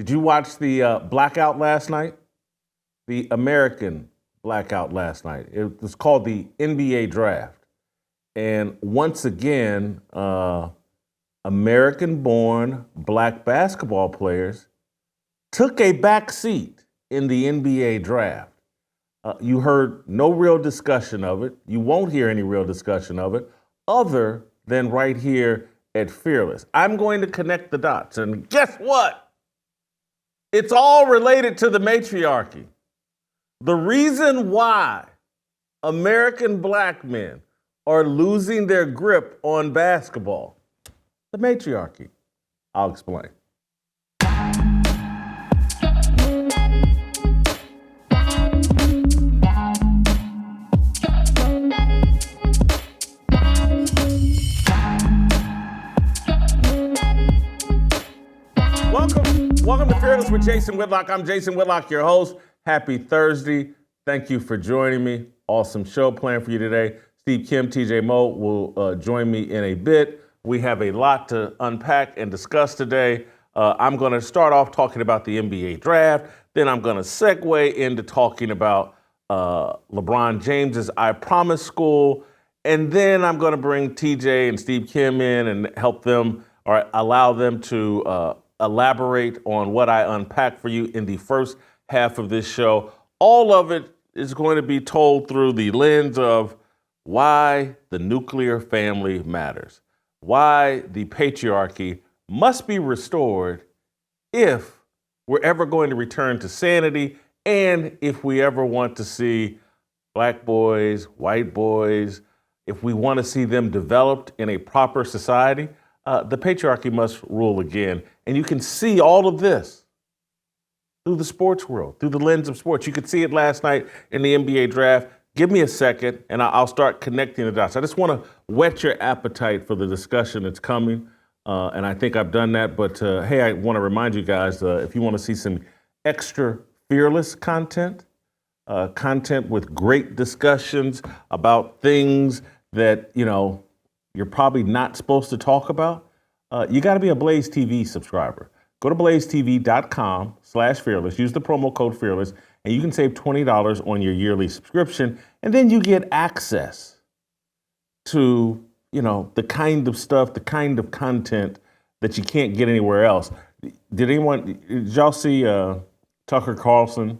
Did you watch the blackout last night? The American blackout last night. It was called the NBA draft. And once again, American-born black basketball players took a back seat in the NBA draft. You heard no real discussion of it. You won't hear any real discussion of it other than right here at Fearless. I'm going to connect the dots. And guess what? It's all related to the matriarchy. The reason why American black men are losing their grip on basketball, the matriarchy. I'll explain. Welcome to Fearless with Jason Whitlock. I'm Jason Whitlock, your host. Happy Thursday. Thank you for joining me. Awesome show planned for you today. Steve Kim, TJ Moe will join me in a bit. We have a lot to unpack and discuss today. I'm going to start off talking about the NBA draft. Then I'm going to segue into talking about LeBron James's I Promise School. And then I'm going to bring TJ and Steve Kim in and help them or allow them to elaborate on what I unpack for you in the first half of this show. All of it is going to be told through the lens of why the nuclear family matters, why the patriarchy must be restored if we're ever going to return to sanity, and if we ever want to see black boys, white boys, if we want to see them developed in a proper society, the patriarchy must rule again. And you can see all of this through the sports world, through the lens of sports. You could see it last night in the NBA draft. Give me a second, and I'll start connecting the dots. I just want to whet your appetite for the discussion that's coming, and I think I've done that. But, hey, I want to remind you guys, if you want to see some extra Fearless content, content with great discussions about things that, you're probably not supposed to talk about, you got to be a Blaze TV subscriber. Go to blazetv.com/fearless. Use the promo code fearless, and you can save $20 on your yearly subscription. And then you get access to, the kind of stuff, the kind of content that you can't get anywhere else. Did y'all see Tucker Carlson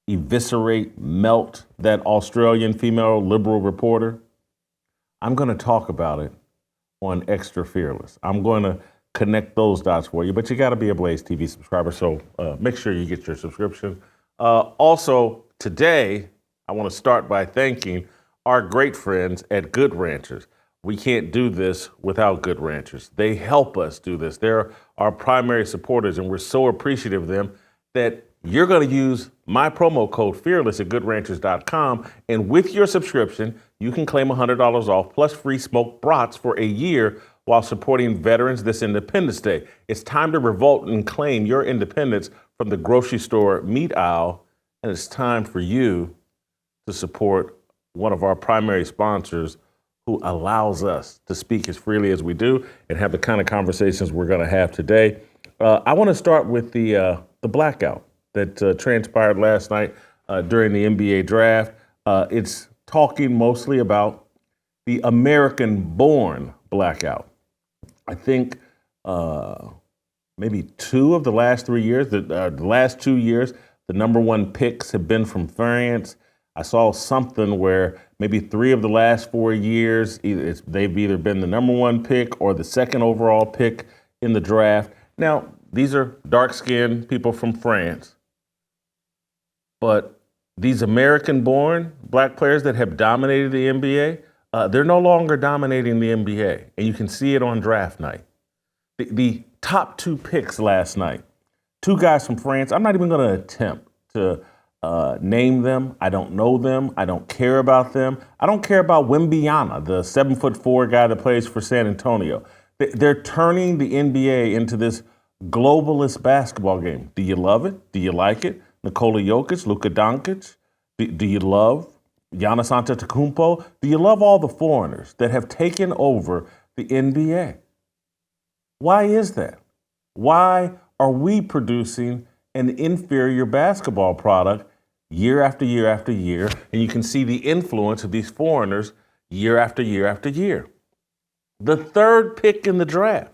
melt that Australian female liberal reporter? I'm going to talk about it on Extra Fearless. I'm going to connect those dots for you, but you got to be a Blaze TV subscriber, so make sure you get your subscription. Also, today, I want to start by thanking our great friends at Good Ranchers. We can't do this without Good Ranchers. They help us do this. They're our primary supporters, and we're so appreciative of them that you're going to use my promo code FEARLESS at goodranchers.com, and with your subscription, you can claim $100 off plus free smoked brats for a year while supporting veterans this Independence Day. It's time to revolt and claim your independence from the grocery store meat aisle, and it's time for you to support one of our primary sponsors who allows us to speak as freely as we do and have the kind of conversations we're going to have today. I want to start with the blackout that transpired last night during the NBA draft. It's talking mostly about the American-born blackout. I think maybe 2 of the last 3 years, the last 2 years, the number 1 picks have been from France. I saw something where maybe 3 of the last 4 years, they've either been the number 1 pick or the 2nd overall pick in the draft. Now, these are dark-skinned people from France, but these American-born black players that have dominated the NBA, they're no longer dominating the NBA, and you can see it on draft night. The top 2 picks last night, 2 guys from France. I'm not even going to attempt to name them. I don't know them. I don't care about them. I don't care about Wembanyama, the 7'4" guy that plays for San Antonio. They're turning the NBA into this globalist basketball game. Do you love it? Do you like it? Nikola Jokic, Luka Doncic? Do you love Giannis Antetokounmpo? Do you love all the foreigners that have taken over the NBA? Why is that? Why are we producing an inferior basketball product year after year after year? And you can see the influence of these foreigners year after year after year. The third pick in the draft,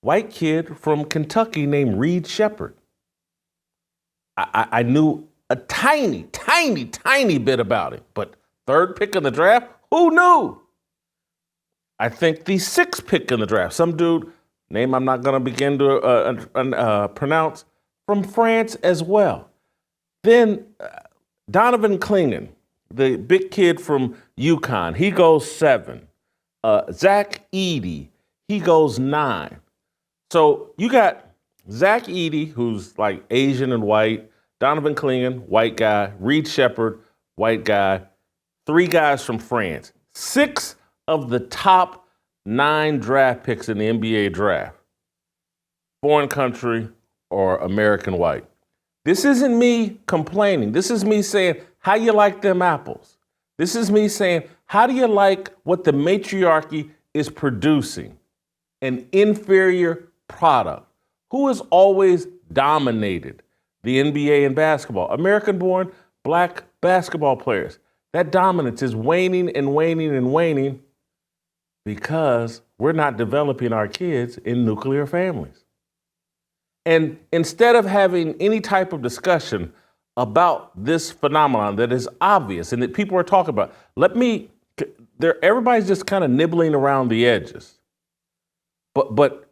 white kid from Kentucky named Reed Shepherd. I knew a tiny bit about him, but third pick in the draft, who knew? I think the sixth pick in the draft, some dude, name I'm not going to begin to pronounce, from France as well. Then Donovan Clingan, the big kid from UConn, he goes 7. Zach Edey, he goes 9. So you got Zach Edey, who's like Asian and white, Donovan Clingan, white guy, Reed Shepherd, white guy, 3 guys from France. 6 of the top 9 draft picks in the NBA draft, foreign country or American white. This isn't me complaining. This is me saying, how you like them apples? This is me saying, how do you like what the matriarchy is producing? An inferior product. Who has always dominated the NBA in basketball? American-born black basketball players. That dominance is waning and waning and waning because we're not developing our kids in nuclear families. And instead of having any type of discussion about this phenomenon that is obvious and that people are talking about, everybody's just kind of nibbling around the edges. But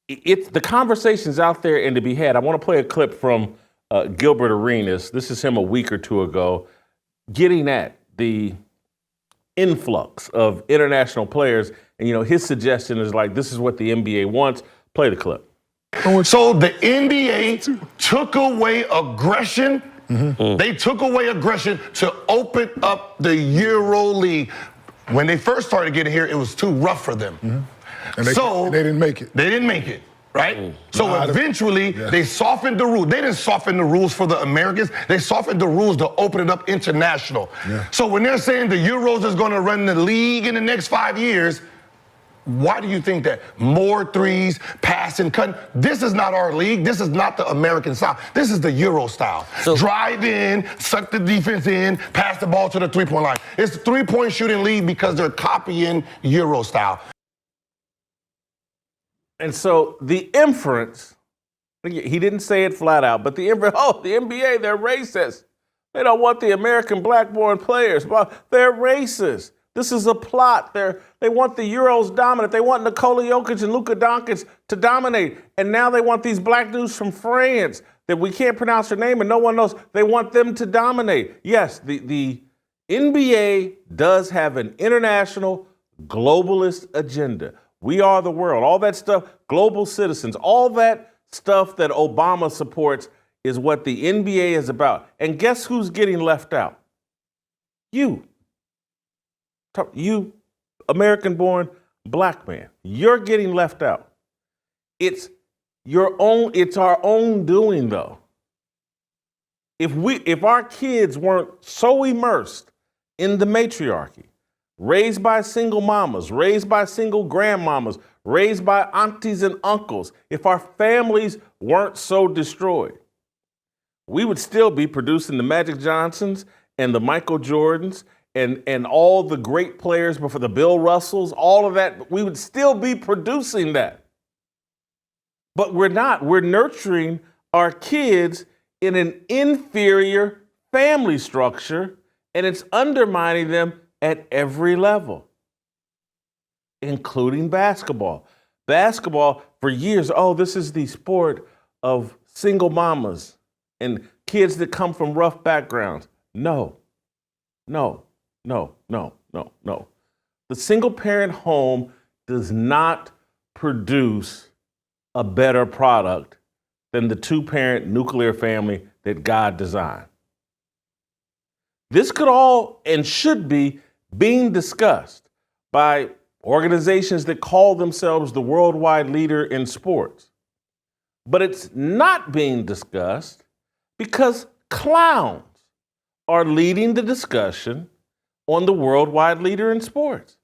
it's the conversation's out there and to be had. I want to play a clip from Gilbert Arenas. This is him a week or two ago, getting at the influx of international players. And, his suggestion is like, this is what the NBA wants. Play the clip. So the NBA took away aggression. Mm-hmm. They took away aggression to open up the Euro League. When they first started getting here, it was too rough for them. Mm-hmm. And they didn't make it. They didn't make it, right? Mm. So eventually, they softened the rules. They didn't soften the rules for the Americans. They softened the rules to open it up international. Yeah. So when they're saying the Euros is going to run the league in the next 5 years, why do you think that? More threes, passing, cutting. This is not our league. This is not the American style. This is the Euro style. So, drive in, suck the defense in, pass the ball to the three-point line. It's a three-point shooting league because they're copying Euro style. And so the inference, he didn't say it flat out, but the inference, the NBA, they're racist. They don't want the American black-born players. Well, they're racist. This is a plot. They want the Euros dominant. They want Nikola Jokic and Luka Doncic to dominate. And now they want these black dudes from France that we can't pronounce their name and no one knows. They want them to dominate. Yes, the NBA does have an international globalist agenda. We are the world. All that stuff, global citizens, all that stuff that Obama supports is what the NBA is about. And guess who's getting left out? You, American-born black man. You're getting left out. It's our own doing, though. If our kids weren't so immersed in the matriarchy, raised by single mamas, raised by single grandmamas, raised by aunties and uncles, if our families weren't so destroyed, we would still be producing the Magic Johnsons and the Michael Jordans and all the great players before, the Bill Russells, all of that. We would still be producing that. But we're not. We're nurturing our kids in an inferior family structure, and it's undermining them at every level, including basketball. Basketball, for years, this is the sport of single mamas and kids that come from rough backgrounds. No. The single parent home does not produce a better product than the 2-parent nuclear family that God designed. This could all and should be being discussed by organizations that call themselves the worldwide leader in sports. But it's not being discussed because clowns are leading the discussion on the worldwide leader in sports.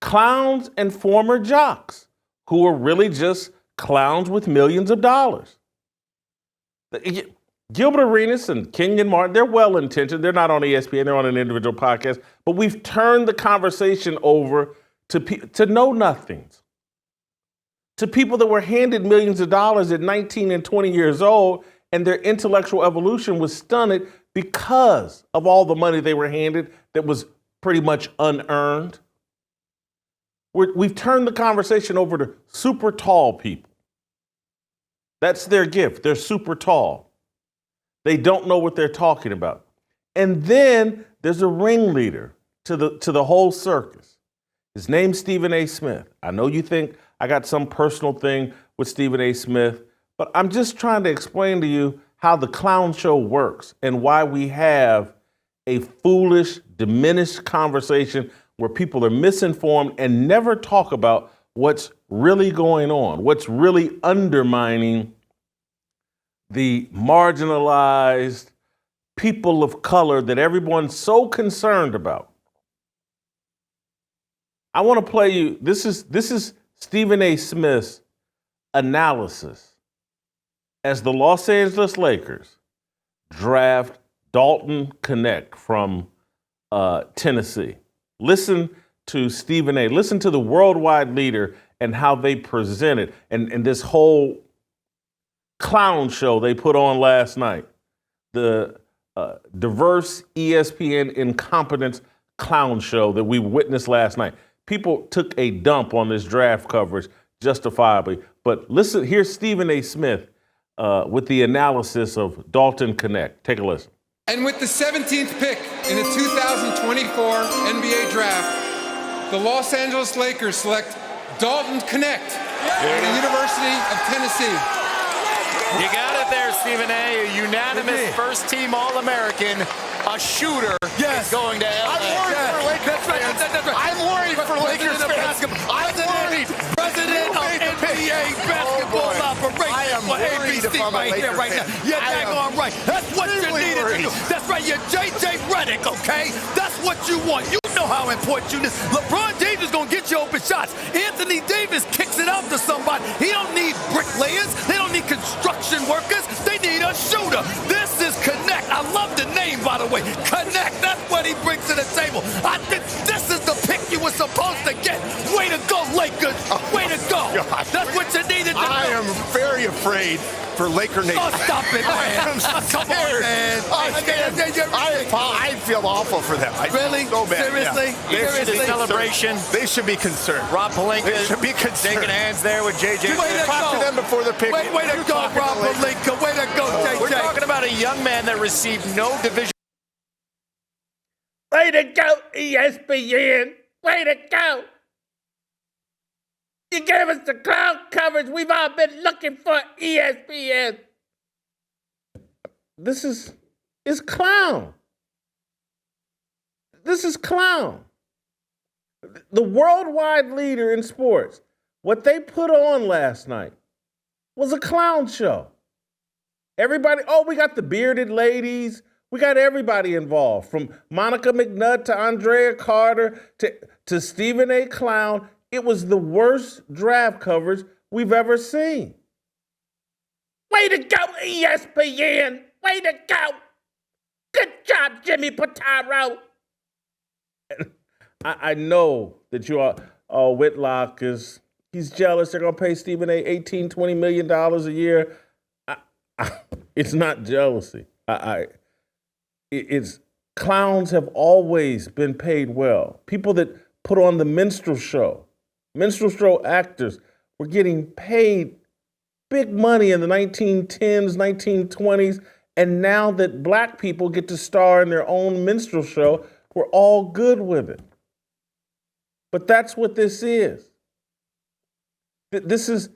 Clowns and former jocks who are really just clowns with millions of dollars. Gilbert Arenas and Kenyon Martin, they're well-intentioned. They're not on ESPN. They're on an individual podcast. But we've turned the conversation over to know-nothings, to people that were handed millions of dollars at 19 and 20 years old, and their intellectual evolution was stunted because of all the money they were handed that was pretty much unearned. We've turned the conversation over to super tall people. That's their gift. They're super tall. They don't know what they're talking about. And then there's a ringleader to the whole circus. His name's Stephen A. Smith. I know you think I got some personal thing with Stephen A. Smith, but I'm just trying to explain to you how the clown show works and why we have a foolish, diminished conversation where people are misinformed and never talk about what's really going on, what's really undermining the marginalized people of color that everyone's so concerned about. I want to play you, this is Stephen A. Smith's analysis as the Los Angeles Lakers draft Dalton Knecht from Tennessee. Listen to Stephen A. Listen to the worldwide leader and how they present it and this whole clown show they put on last night. The diverse ESPN incompetence clown show that we witnessed last night. People took a dump on this draft coverage justifiably. But listen, here's Stephen A. Smith with the analysis of Dalton Knecht. Take a listen. And with the 17th pick in the 2024 NBA draft, the Los Angeles Lakers select Dalton Knecht from the University of Tennessee. You got it there, Stephen A. Unanimous first-team All-American. A shooter is going to LA. I'm worried for Lakers fans. I'm worried for Lakers fans. I'm worried. President of NBA basketball operations. I am worried if I'm a Laker right fan. now. You're daggone right. That's what you needed to do. That's right. You're JJ Redick, okay? That's what you want. You know how important you is. LeBron James is going to get you open shots. Anthony Davis kicks it out to somebody. He don't need bricklayers. They don't need construction workers. They need a shooter. This is Knecht. I love the name, by the way. Knecht. That's what he brings to the table. I think this is the pick you were supposed to get. Way to go, Lakers. Way to go. Gosh. That's what you needed to do. I am very afraid for Laker Nation. Oh, stop it, man. I'm Come on, scared. man. I feel awful for them. Really? So bad. Seriously? Yeah. They should be Seriously? celebration. They should be concerned. Rob Pelinka They should be concerned. shaking hands there with JJ. Way to Talk go. to them before the pick. Way to go, Rob Pelinka. Way to go, JJ. We're talking about a young man that received no division. Way to go, ESPN. Way to go. You gave us the clown coverage we've all been looking for, ESPN. This is clown. This is clown. The worldwide leader in sports, what they put on last night was a clown show. Everybody, we got the bearded ladies. We got everybody involved, from Monica McNutt to Andrea Carter to Stephen A. Clown. It was the worst draft coverage we've ever seen. Way to go, ESPN. Way to go. Good job, Jimmy Pitaro. I know that you are, Whitlock he's jealous. They're going to pay Stephen A. $18, $20 million a year. It's not jealousy. It's clowns have always been paid well. People that put on the minstrel show actors were getting paid big money in the 1910s, 1920s, and now that black people get to star in their own minstrel show, we're all good with it. But that's what this is. This is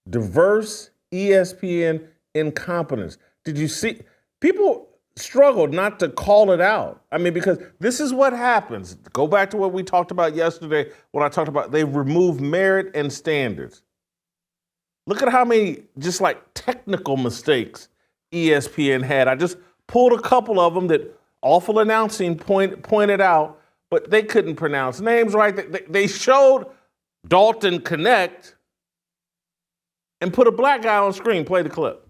diverse ESPN incompetence. Did you see? People struggled not to call it out. I mean, because this is what happens. Go back to what we talked about yesterday when I talked about they removed merit and standards. Look at how many just like technical mistakes ESPN had. I just pulled a couple of them that awful announcing pointed out, but they couldn't pronounce names right. They showed Dalton Knecht, and put a black guy on screen. Play the clip.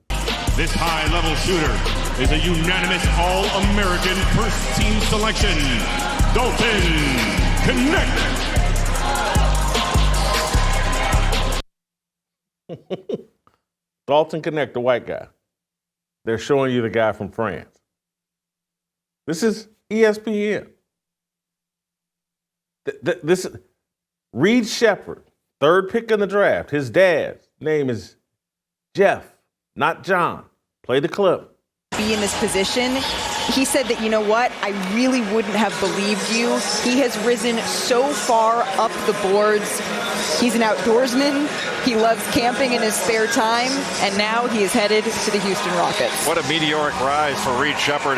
This high-level shooter is a unanimous All-American first-team selection, Dalton Connect. Dalton Connect, the white guy. They're showing you the guy from France. This is ESPN. This Reed Shepard, third pick in the draft. His dad's name is Jeff, not John. Play the clip. Be in this position. He said that, you know what, I really wouldn't have believed you. He has risen so far up the boards. He's an outdoorsman. He loves camping in his spare time, and now he is headed to the Houston Rockets. What a meteoric rise for Reed Shepard.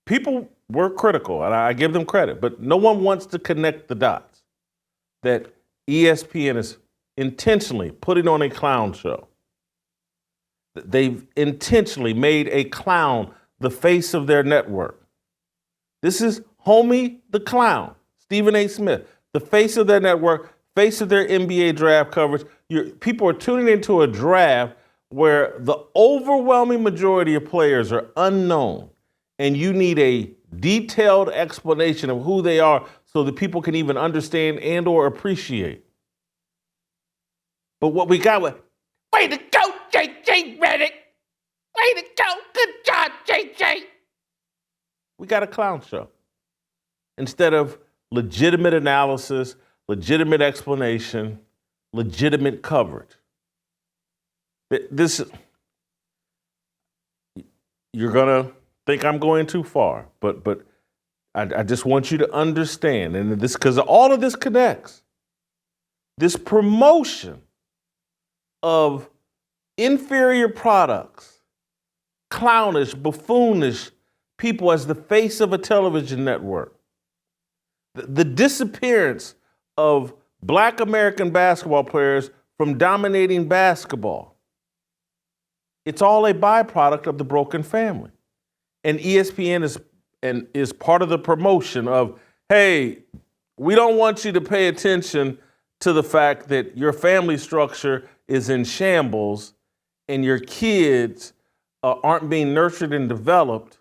People were critical, and I give them credit, but no one wants to connect the dots that ESPN is intentionally putting on a clown show. They've intentionally made a clown the face of their network. This is Homie the Clown, Stephen A. Smith, the face of their network, face of their NBA draft coverage. People are tuning into a draft where the overwhelming majority of players are unknown, and you need a detailed explanation of who they are so that people can even understand and or appreciate. But what we got was, way to go, JJ Redick. Way to go. Good job, JJ. We got a clown show. Instead of legitimate analysis, legitimate explanation, legitimate coverage. You're going to think I'm going too far, but I just want you to understand, and this, because all of this connects. This promotion of inferior products, clownish, buffoonish people as the face of a television network. The disappearance of Black American basketball players from dominating basketball. It's all a byproduct of the broken family. And ESPN is part of the promotion of, hey, we don't want you to pay attention to the fact that your family structure is in shambles and your kids aren't being nurtured and developed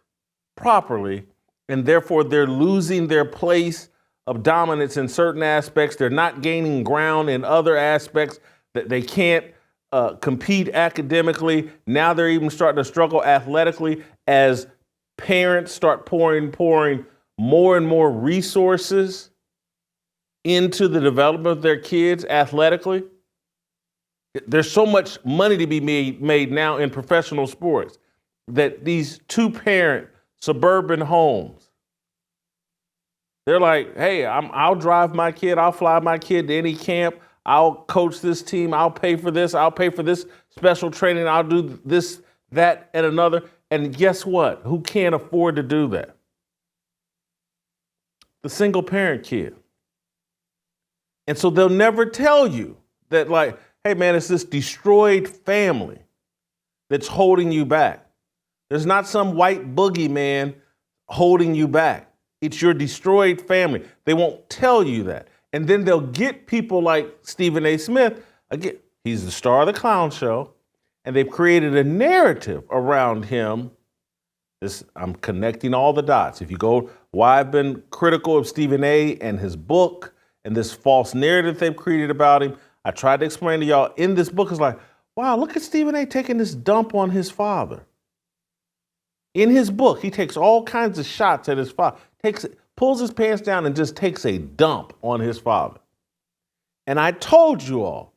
properly, and therefore they're losing their place of dominance in certain aspects. They're not gaining ground in other aspects, that they can't compete academically. Now they're even starting to struggle athletically as parents start pouring more and more resources into the development of their kids athletically. There's so much money to be made now in professional sports that these two-parent suburban homes, they're like, hey, I'll drive my kid, I'll fly my kid to any camp, I'll coach this team, I'll pay for this special training, I'll do this, that, and another. And guess what? Who can't afford to do that? The single parent kid. And so they'll never tell you that, like, hey man, it's this destroyed family that's holding you back. There's not some white boogeyman holding you back. It's your destroyed family. They won't tell you that. And then they'll get people like Stephen A. Smith. Again, he's the star of the clown show, and they've created a narrative around him. I'm connecting all the dots. If you go, why I've been critical of Stephen A. and his book and this false narrative they've created about him, I tried to explain to y'all in this book. It's like, wow, look at Stephen A. taking this dump on his father. In his book, he takes all kinds of shots at his father, pulls his pants down and just takes a dump on his father. And I told you all,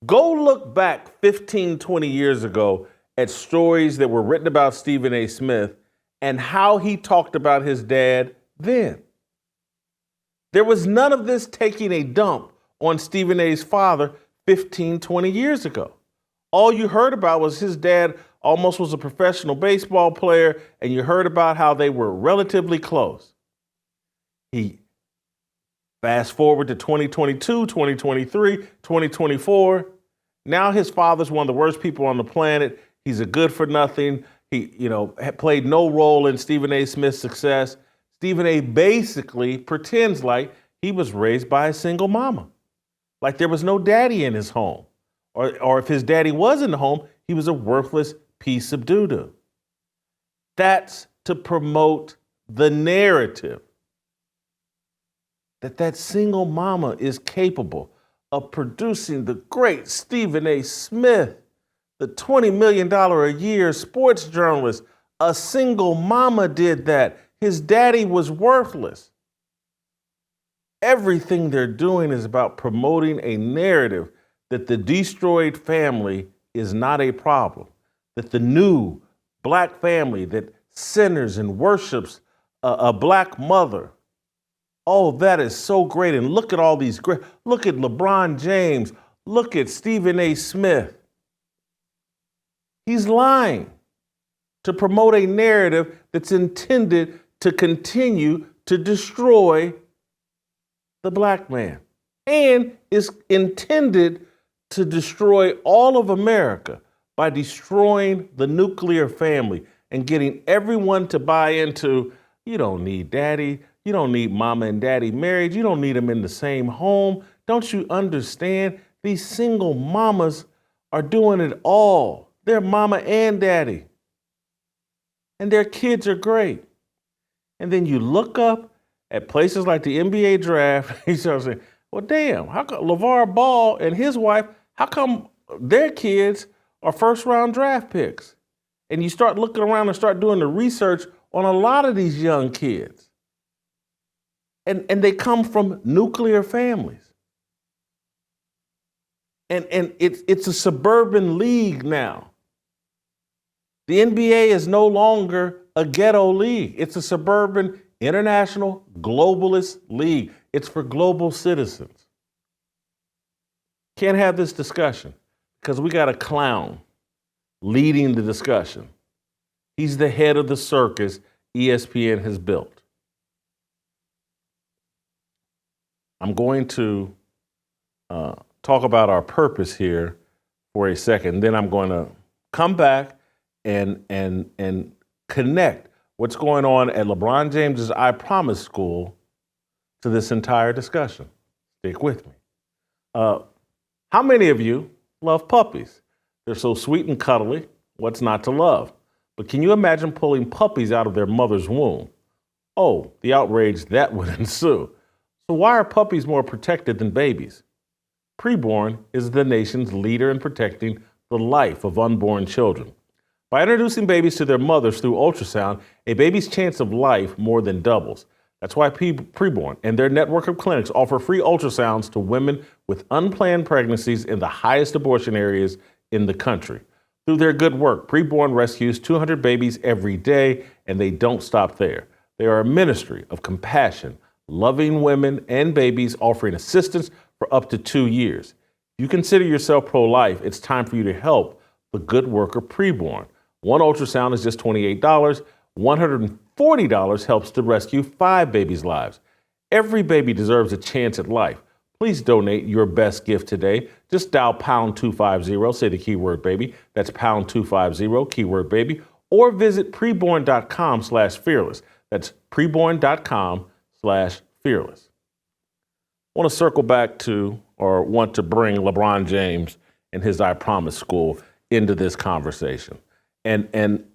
go look back 15, 20 years ago at stories that were written about Stephen A. Smith and how he talked about his dad then. There was none of this taking a dump on Stephen A.'s father 15, 20 years ago. All you heard about was his dad almost was a professional baseball player, and you heard about how they were relatively close. He fast forward to 2022, 2023, 2024. Now his father's one of the worst people on the planet. He's a good for nothing. He, played no role in Stephen A. Smith's success. Stephen A. basically pretends like he was raised by a single mama. Like there was no daddy in his home. Or if his daddy was in the home, he was a worthless piece of doo-doo. That's to promote the narrative that single mama is capable of producing the great Stephen A. Smith, the $20 million a year sports journalist. A single mama did that. His daddy was worthless. Everything they're doing is about promoting a narrative that the destroyed family is not a problem, that the new black family that centers and worships a black mother. Oh, that is so great. And look at all these great, look at LeBron James, look at Stephen A. Smith. He's lying to promote a narrative that's intended to continue to destroy the black man and is intended to destroy all of America by destroying the nuclear family and getting everyone to buy into, you don't need daddy, you don't need mama and daddy married, you don't need them in the same home. Don't you understand? These single mamas are doing it all. They're mama and daddy. And their kids are great. And then you look up at places like the NBA draft, you start saying, well, damn, how come LeVar Ball and his wife, how come their kids are first-round draft picks? And you start looking around and start doing the research on a lot of these young kids. And they come from nuclear families. And it's a suburban league now. The NBA is no longer a ghetto league. It's a suburban, international, globalist league. It's for global citizens. Can't have this discussion because we got a clown leading the discussion. He's the head of the circus ESPN has built. I'm going to talk about our purpose here for a second. Then I'm going to come back and connect what's going on at LeBron James's I Promise School to this entire discussion. Stick with me. How many of you love puppies? They're so sweet and cuddly. What's not to love? But can you imagine pulling puppies out of their mother's womb? Oh, the outrage that would ensue. So why are puppies more protected than babies? Preborn is the nation's leader in protecting the life of unborn children. By introducing babies to their mothers through ultrasound, a baby's chance of life more than doubles. That's why Preborn and their network of clinics offer free ultrasounds to women with unplanned pregnancies in the highest abortion areas in the country. Through their good work, Preborn rescues 200 babies every day, and they don't stop there. They are a ministry of compassion, loving women and babies, offering assistance for up to 2 years. If you consider yourself pro-life, it's time for you to help the good work of Preborn. One ultrasound is just $28. $140 helps to rescue 5 babies' lives. Every baby deserves a chance at life. Please donate your best gift today. Just dial pound 250, say the keyword baby. That's pound 250, keyword baby. Or visit preborn.com/fearless. That's preborn.com/fearless. I want to circle back to, or want to bring LeBron James and his I Promise School into this conversation. And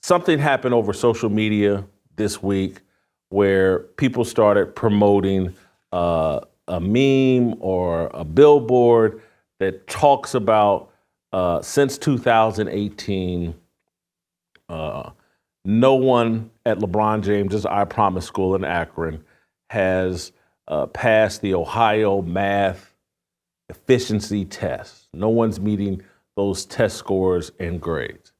something happened over social media this week where people started promoting a meme or a billboard that talks about since 2018, no one at LeBron James's I Promise School in Akron has passed the Ohio math efficiency test. No one's meeting those test scores and grades.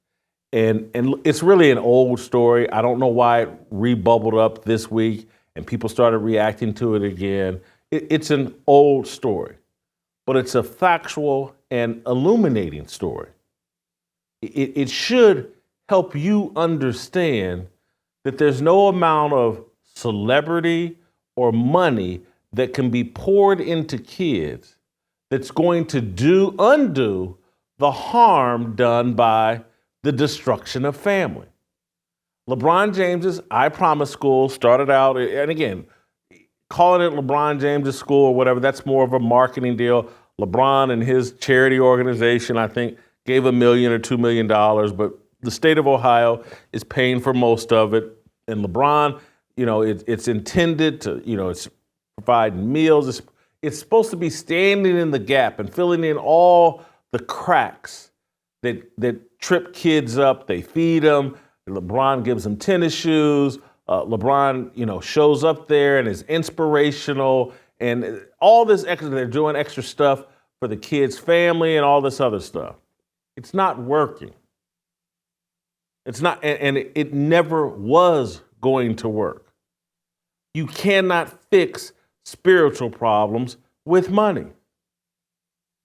And it's really an old story. I don't know why it rebubbled up this week and people started reacting to it again. It's an old story, but it's a factual and illuminating story. It should help you understand that there's no amount of celebrity or money that can be poured into kids that's going to undo the harm done by the destruction of family. LeBron James's I Promise School started out, and again, calling it LeBron James' school or whatever, that's more of a marketing deal. LeBron and his charity organization, I think, gave $1 million or $2 million, but the state of Ohio is paying for most of it. And LeBron, it's intended to, it's providing meals. It's supposed to be standing in the gap and filling in all the cracks that trip kids up. They feed them. LeBron gives them tennis shoes. LeBron, shows up there and is inspirational and all this extra. They're doing extra stuff for the kid's family and all this other stuff. It's not working. It's not, and it never was going to work. You cannot fix spiritual problems with money.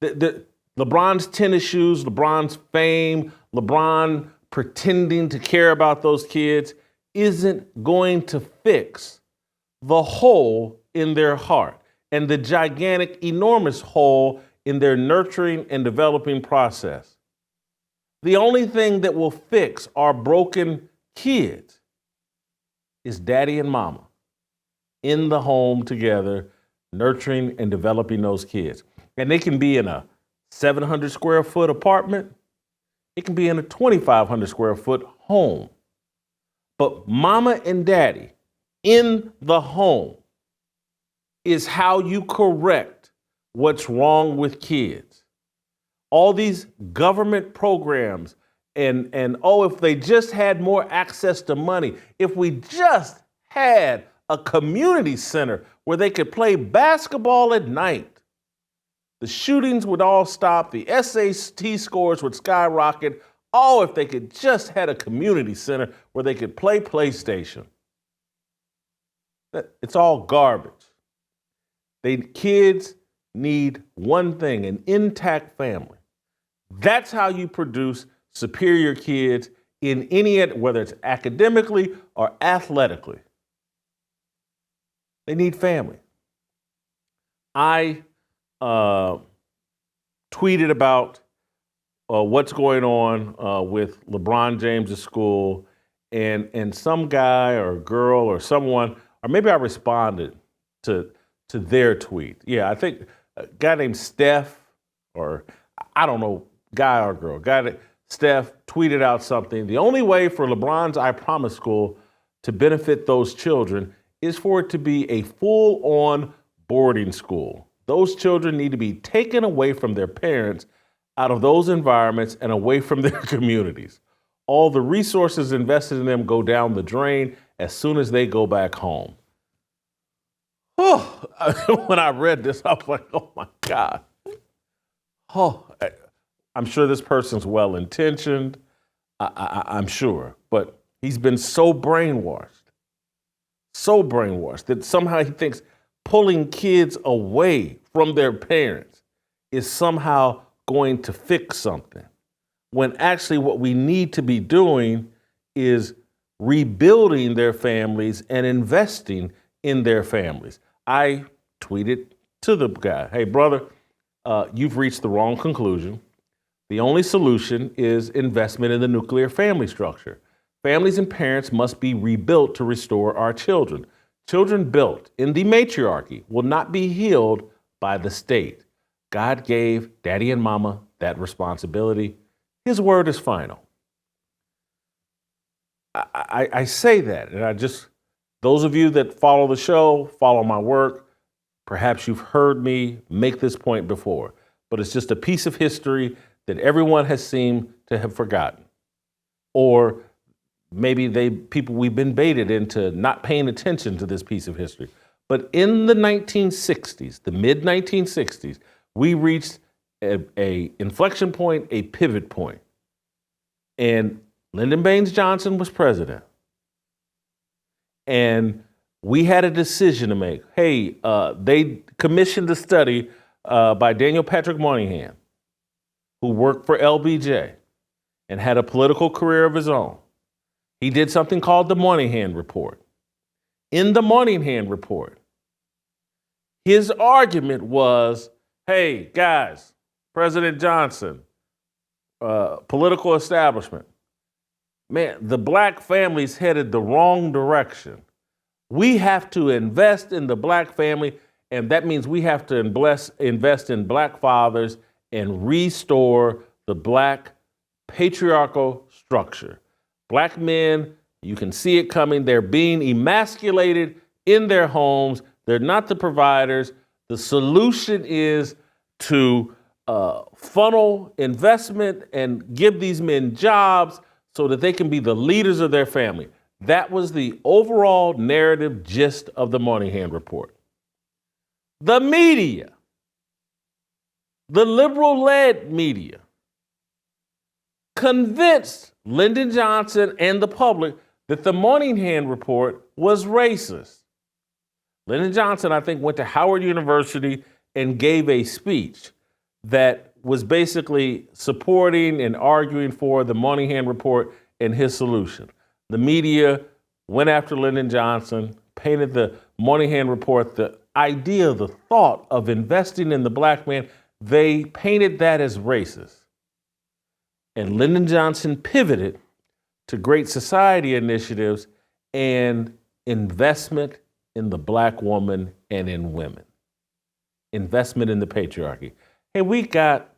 LeBron's tennis shoes, LeBron's fame, LeBron pretending to care about those kids isn't going to fix the hole in their heart and the gigantic, enormous hole in their nurturing and developing process. The only thing that will fix our broken kids is daddy and mama in the home together, nurturing and developing those kids. And they can be in a 700 square foot apartment. It can be in a 2,500 square foot home. But mama and daddy in the home is how you correct what's wrong with kids. All these government programs and if they just had more access to money, if we just had a community center where they could play basketball at night, the shootings would all stop, the SAT scores would skyrocket. Oh, if they could just had a community center where they could play PlayStation. It's all garbage. Kids need one thing, an intact family. That's how you produce superior kids in any, whether it's academically or athletically. They need family. I tweeted about what's going on with LeBron James' school, and some guy or girl or someone, or maybe I responded to their tweet. Yeah, I think a guy named Steph, or I don't know, guy or girl, Steph tweeted out something. The only way for LeBron's I Promise School to benefit those children is for it to be a full-on boarding school. Those children need to be taken away from their parents, out of those environments and away from their communities. All the resources invested in them go down the drain as soon as they go back home. Oh, when I read this, I was like, oh my God. Oh, I'm sure this person's well-intentioned. I'm sure, but he's been so brainwashed that somehow he thinks pulling kids away from their parents is somehow going to fix something, when actually what we need to be doing is rebuilding their families and investing in their families. I tweeted to the guy, hey, brother, you've reached the wrong conclusion. The only solution is investment in the nuclear family structure. Families and parents must be rebuilt to restore our children. Children built in the matriarchy will not be healed by the state. God gave daddy and mama that responsibility. His word is final. I say that, and those of you that follow the show, follow my work, perhaps you've heard me make this point before, but it's just a piece of history that everyone has seemed to have forgotten. Or maybe we've been baited into not paying attention to this piece of history. But in the 1960s, the mid-1960s, we reached a inflection point, a pivot point. And Lyndon Baines Johnson was president. And we had a decision to make. Hey, they commissioned a study by Daniel Patrick Moynihan, who worked for LBJ and had a political career of his own. He did something called the Moynihan Report. In the Moynihan Report, his argument was, hey, guys, President Johnson, political establishment, man, the black family's headed the wrong direction. We have to invest in the black family, and that means we have to invest in black fathers and restore the black patriarchal structure. Black men, you can see it coming. They're being emasculated in their homes. They're not the providers. The solution is to funnel investment and give these men jobs so that they can be the leaders of their family. That was the overall narrative gist of the Moynihan Report. The media, the liberal-led media, convinced Lyndon Johnson and the public that the Moynihan Report was racist. Lyndon Johnson, I think, went to Howard University and gave a speech that was basically supporting and arguing for the Moynihan Report and his solution. The media went after Lyndon Johnson, painted the Moynihan Report, the idea, the thought of investing in the black man, they painted that as racist. And Lyndon Johnson pivoted to Great Society initiatives and investment in the black woman and in women. Investment in the patriarchy. Hey, we got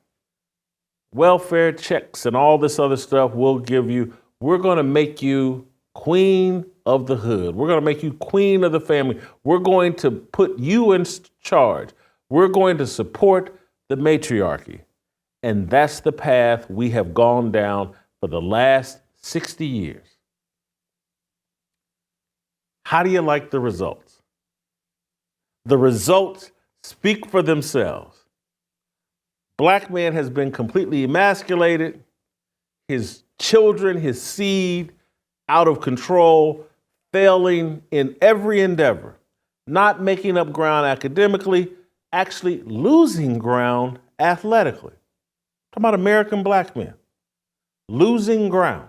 welfare checks and all this other stuff we'll give you. We're going to make you queen of the hood. We're going to make you queen of the family. We're going to put you in charge. We're going to support the matriarchy. And that's the path we have gone down for the last 60 years. How do you like the results? The results speak for themselves. Black man has been completely emasculated. His children, his seed, out of control, failing in every endeavor, not making up ground academically, actually losing ground athletically. Talking about American black men, losing ground.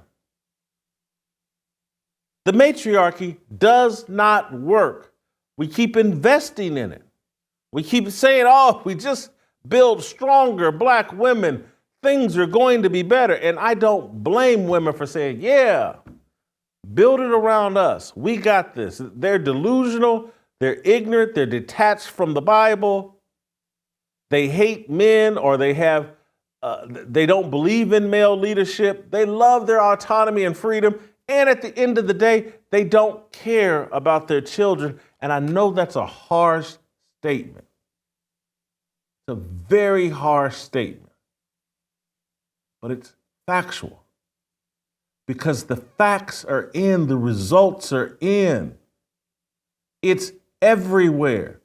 The matriarchy does not work. We keep investing in it. We keep saying, oh, we just build stronger black women, things are going to be better. And I don't blame women for saying, yeah, build it around us. We got this. They're delusional. They're ignorant. They're detached from the Bible. They hate men, or they don't believe in male leadership. They love their autonomy and freedom. And at the end of the day, they don't care about their children. And I know that's a harsh statement. It's a very harsh statement. But it's factual. Because the facts are in, the results are in. It's everywhere.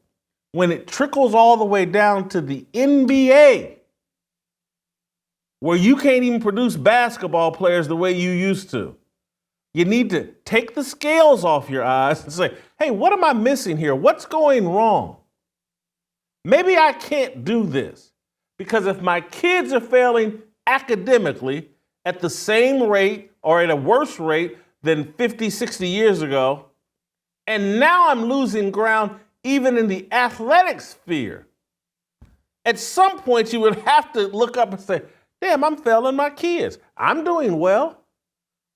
When it trickles all the way down to the NBA, where you can't even produce basketball players the way you used to, you need to take the scales off your eyes and say, hey, what am I missing here? What's going wrong? Maybe I can't do this. Because if my kids are failing academically at the same rate or at a worse rate than 50, 60 years ago, and now I'm losing ground even in the athletic sphere, at some point you would have to look up and say, damn, I'm failing my kids. I'm doing well.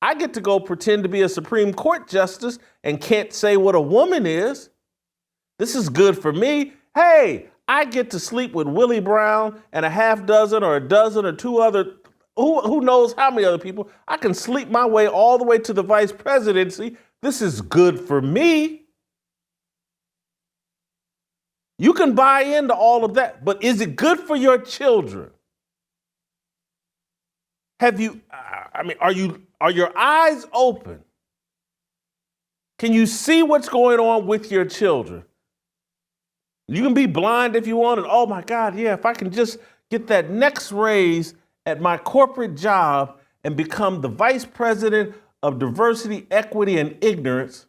I get to go pretend to be a Supreme Court justice and can't say what a woman is. This is good for me. Hey, I get to sleep with Willie Brown and a half dozen or a dozen or two other, who knows how many other people. I can sleep my way all the way to the vice presidency. This is good for me. You can buy into all of that, but is it good for your children? Are your eyes open? Can you see what's going on with your children? You can be blind if you want, and oh my God, yeah, if I can just get that next raise at my corporate job and become the vice president of diversity, equity, and ignorance,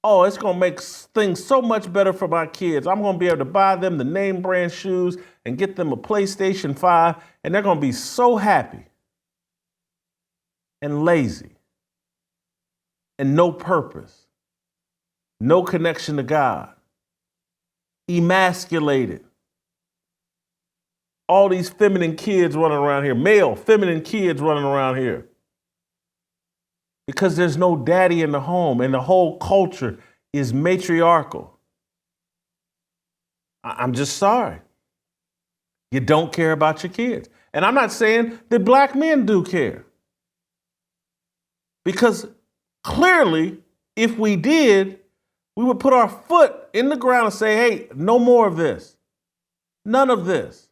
oh, it's going to make things so much better for my kids. I'm going to be able to buy them the name brand shoes and get them a PlayStation 5, and they're going to be so happy and lazy and no purpose, no connection to God, emasculated. All these feminine kids running around here, male feminine kids running around here. Because there's no daddy in the home, and the whole culture is matriarchal. I'm just sorry. You don't care about your kids. And I'm not saying that black men do care. Because clearly, if we did, we would put our foot in the ground and say, hey, no more of this. None of this.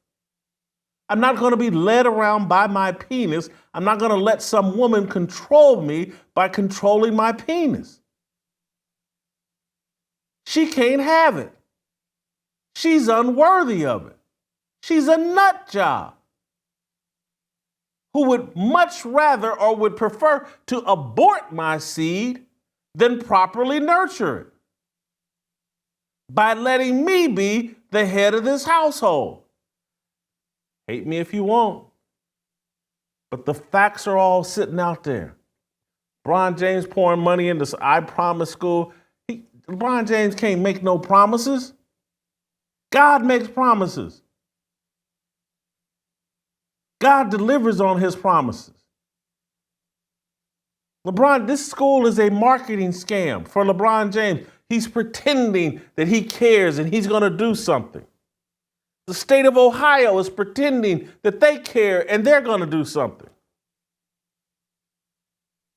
I'm not going to be led around by my penis. I'm not going to let some woman control me by controlling my penis. She can't have it. She's unworthy of it. She's a nut job who would much rather or would prefer to abort my seed than properly nurture it by letting me be the head of this household. Hate me if you want, but the facts are all sitting out there. LeBron James pouring money into I Promise School. LeBron James can't make no promises. God makes promises. God delivers on his promises. LeBron, this school is a marketing scam for LeBron James. He's pretending that he cares and he's going to do something. The state of Ohio is pretending that they care and they're going to do something.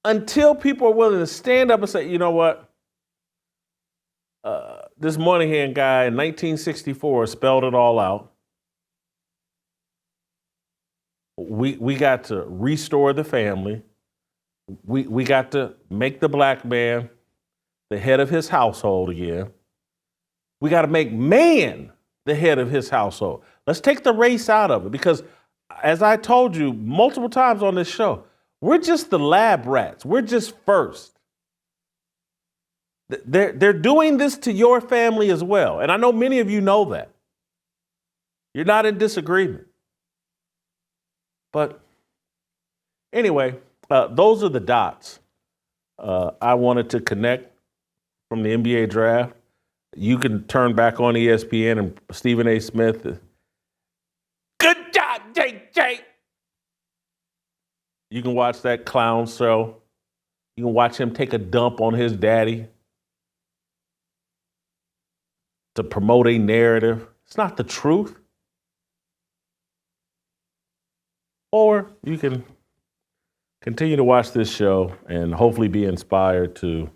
Until people are willing to stand up and say, you know what? This Moynihan guy in 1964 spelled it all out. We got to restore the family. We got to make the black man the head of his household again. We got to make man the head of his household. Let's take the race out of it because, as I told you multiple times on this show, we're just the lab rats. We're just first. They're doing this to your family as well. And I know many of you know that. You're not in disagreement. But anyway, those are the dots I wanted to connect from the NBA draft. You can turn back on ESPN and Stephen A. Smith. Good job, JJ. You can watch that clown show. You can watch him take a dump on his daddy to promote a narrative. It's not the truth. Or you can continue to watch this show and hopefully be inspired to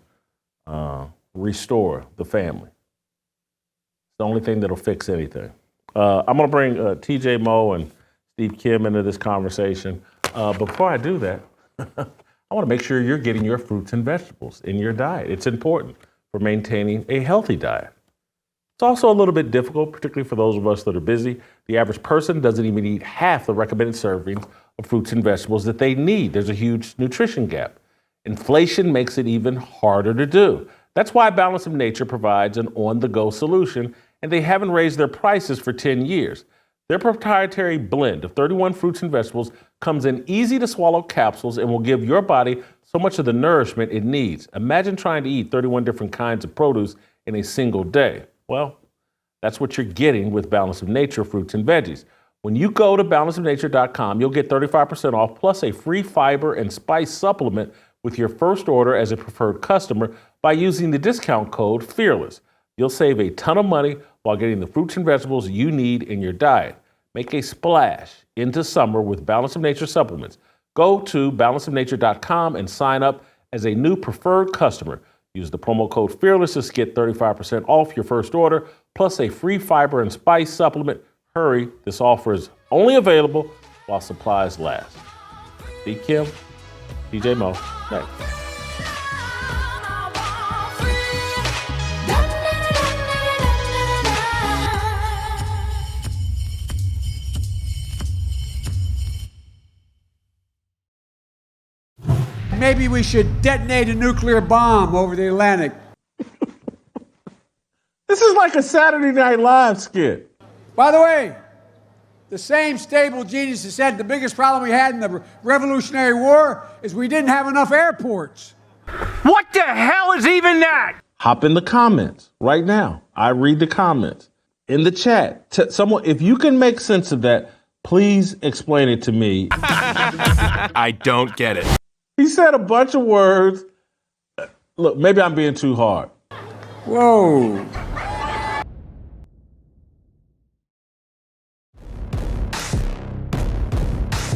restore the family. It's the only thing that'll fix anything. I'm going to bring TJ Moe and Steve Kim into this conversation. Before I do that, I want to make sure you're getting your fruits and vegetables in your diet. It's important for maintaining a healthy diet. It's also a little bit difficult, particularly for those of us that are busy. The average person doesn't even eat half the recommended servings of fruits and vegetables that they need. There's a huge nutrition gap. Inflation makes it even harder to do. That's why Balance of Nature provides an on-the-go solution, and they haven't raised their prices for 10 years. Their proprietary blend of 31 fruits and vegetables comes in easy-to-swallow capsules and will give your body so much of the nourishment it needs. Imagine trying to eat 31 different kinds of produce in a single day. Well, that's what you're getting with Balance of Nature fruits and veggies. When you go to balanceofnature.com, you'll get 35% off plus a free fiber and spice supplement with your first order as a preferred customer by using the discount code FEARLESS. You'll save a ton of money while getting the fruits and vegetables you need in your diet. Make a splash into summer with Balance of Nature supplements. Go to balanceofnature.com and sign up as a new preferred customer. Use the promo code FEARLESS to get 35% off your first order, plus a free fiber and spice supplement. Hurry, this offer is only available while supplies last. Steve Kim, TJ Moe, next. Maybe we should detonate a nuclear bomb over the Atlantic. This is like a Saturday Night Live skit. By the way, the same stable genius that said the biggest problem we had in the Revolutionary War is we didn't have enough airports. What the hell is even that? Hop in the comments right now. I read the comments. In the chat, someone, if you can make sense of that, please explain it to me. I don't get it. He said a bunch of words. Look, maybe I'm being too hard. Whoa.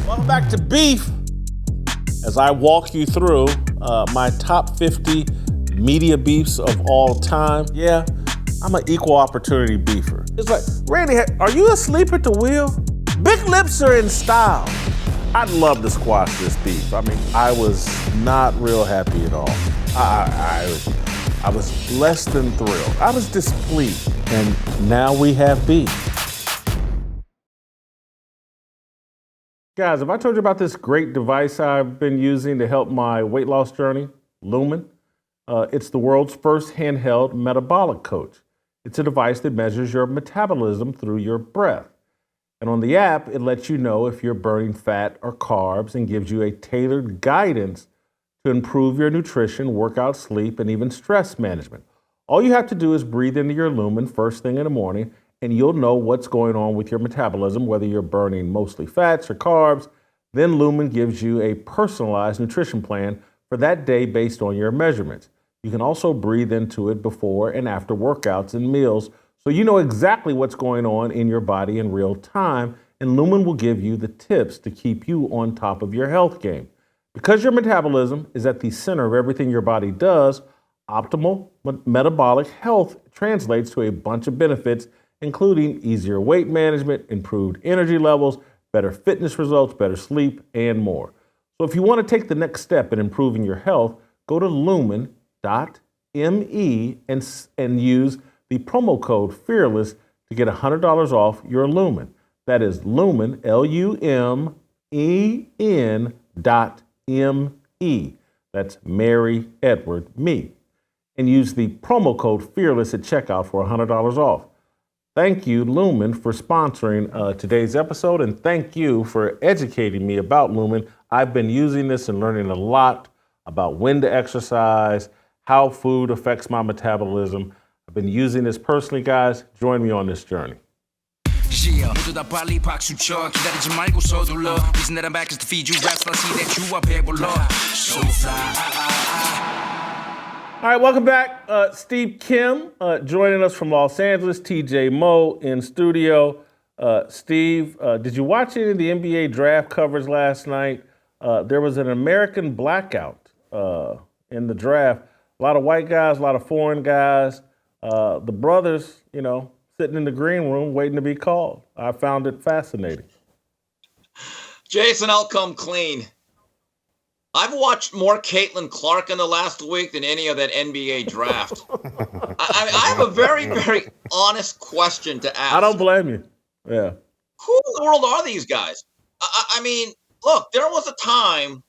Welcome back to Beef. As I walk you through my top 50 media beefs of all time. Yeah, I'm an equal opportunity beefer. It's like, Randy, are you asleep at the wheel? Big lips are in style. I'd love to squash this beef. I mean, I was not real happy at all. I was less than thrilled. I was displeased. And now we have beef. Guys, have I told you about this great device I've been using to help my weight loss journey? Lumen. It's the world's first handheld metabolic coach. It's a device that measures your metabolism through your breath. And on the app, it lets you know if you're burning fat or carbs and gives you a tailored guidance to improve your nutrition, workout, sleep, and even stress management. All you have to do is breathe into your Lumen first thing in the morning, and you'll know what's going on with your metabolism, whether you're burning mostly fats or carbs. Then Lumen gives you a personalized nutrition plan for that day based on your measurements. You can also breathe into it before and after workouts and meals, so you know exactly what's going on in your body in real time, and Lumen will give you the tips to keep you on top of your health game. Because your metabolism is at the center of everything your body does, optimal metabolic health translates to a bunch of benefits, including easier weight management, improved energy levels, better fitness results, better sleep, and more. So if you want to take the next step in improving your health, go to lumen.me and use the promo code FEARLESS to get $100 off your Lumen. That is Lumen, LUMEN.ME. That's Mary, Edward, me. And use the promo code FEARLESS at checkout for $100 off. Thank you, Lumen, for sponsoring today's episode, and thank you for educating me about Lumen. I've been using this and learning a lot about when to exercise, how food affects my metabolism. I've been using this personally, guys. Join me on this journey. All right, welcome back. Steve Kim joining us from Los Angeles, TJ Moe in studio. Steve, did you watch any of the NBA draft coverage last night? There was an American blackout in the draft. A lot of white guys, a lot of foreign guys. The brothers, sitting in the green room waiting to be called. I found it fascinating. Jason, I'll come clean. I've watched more Caitlin Clark in the last week than any of that NBA draft. I have a very, very honest question to ask. I don't blame you. Yeah. Who in the world are these guys? I mean, look, there was a time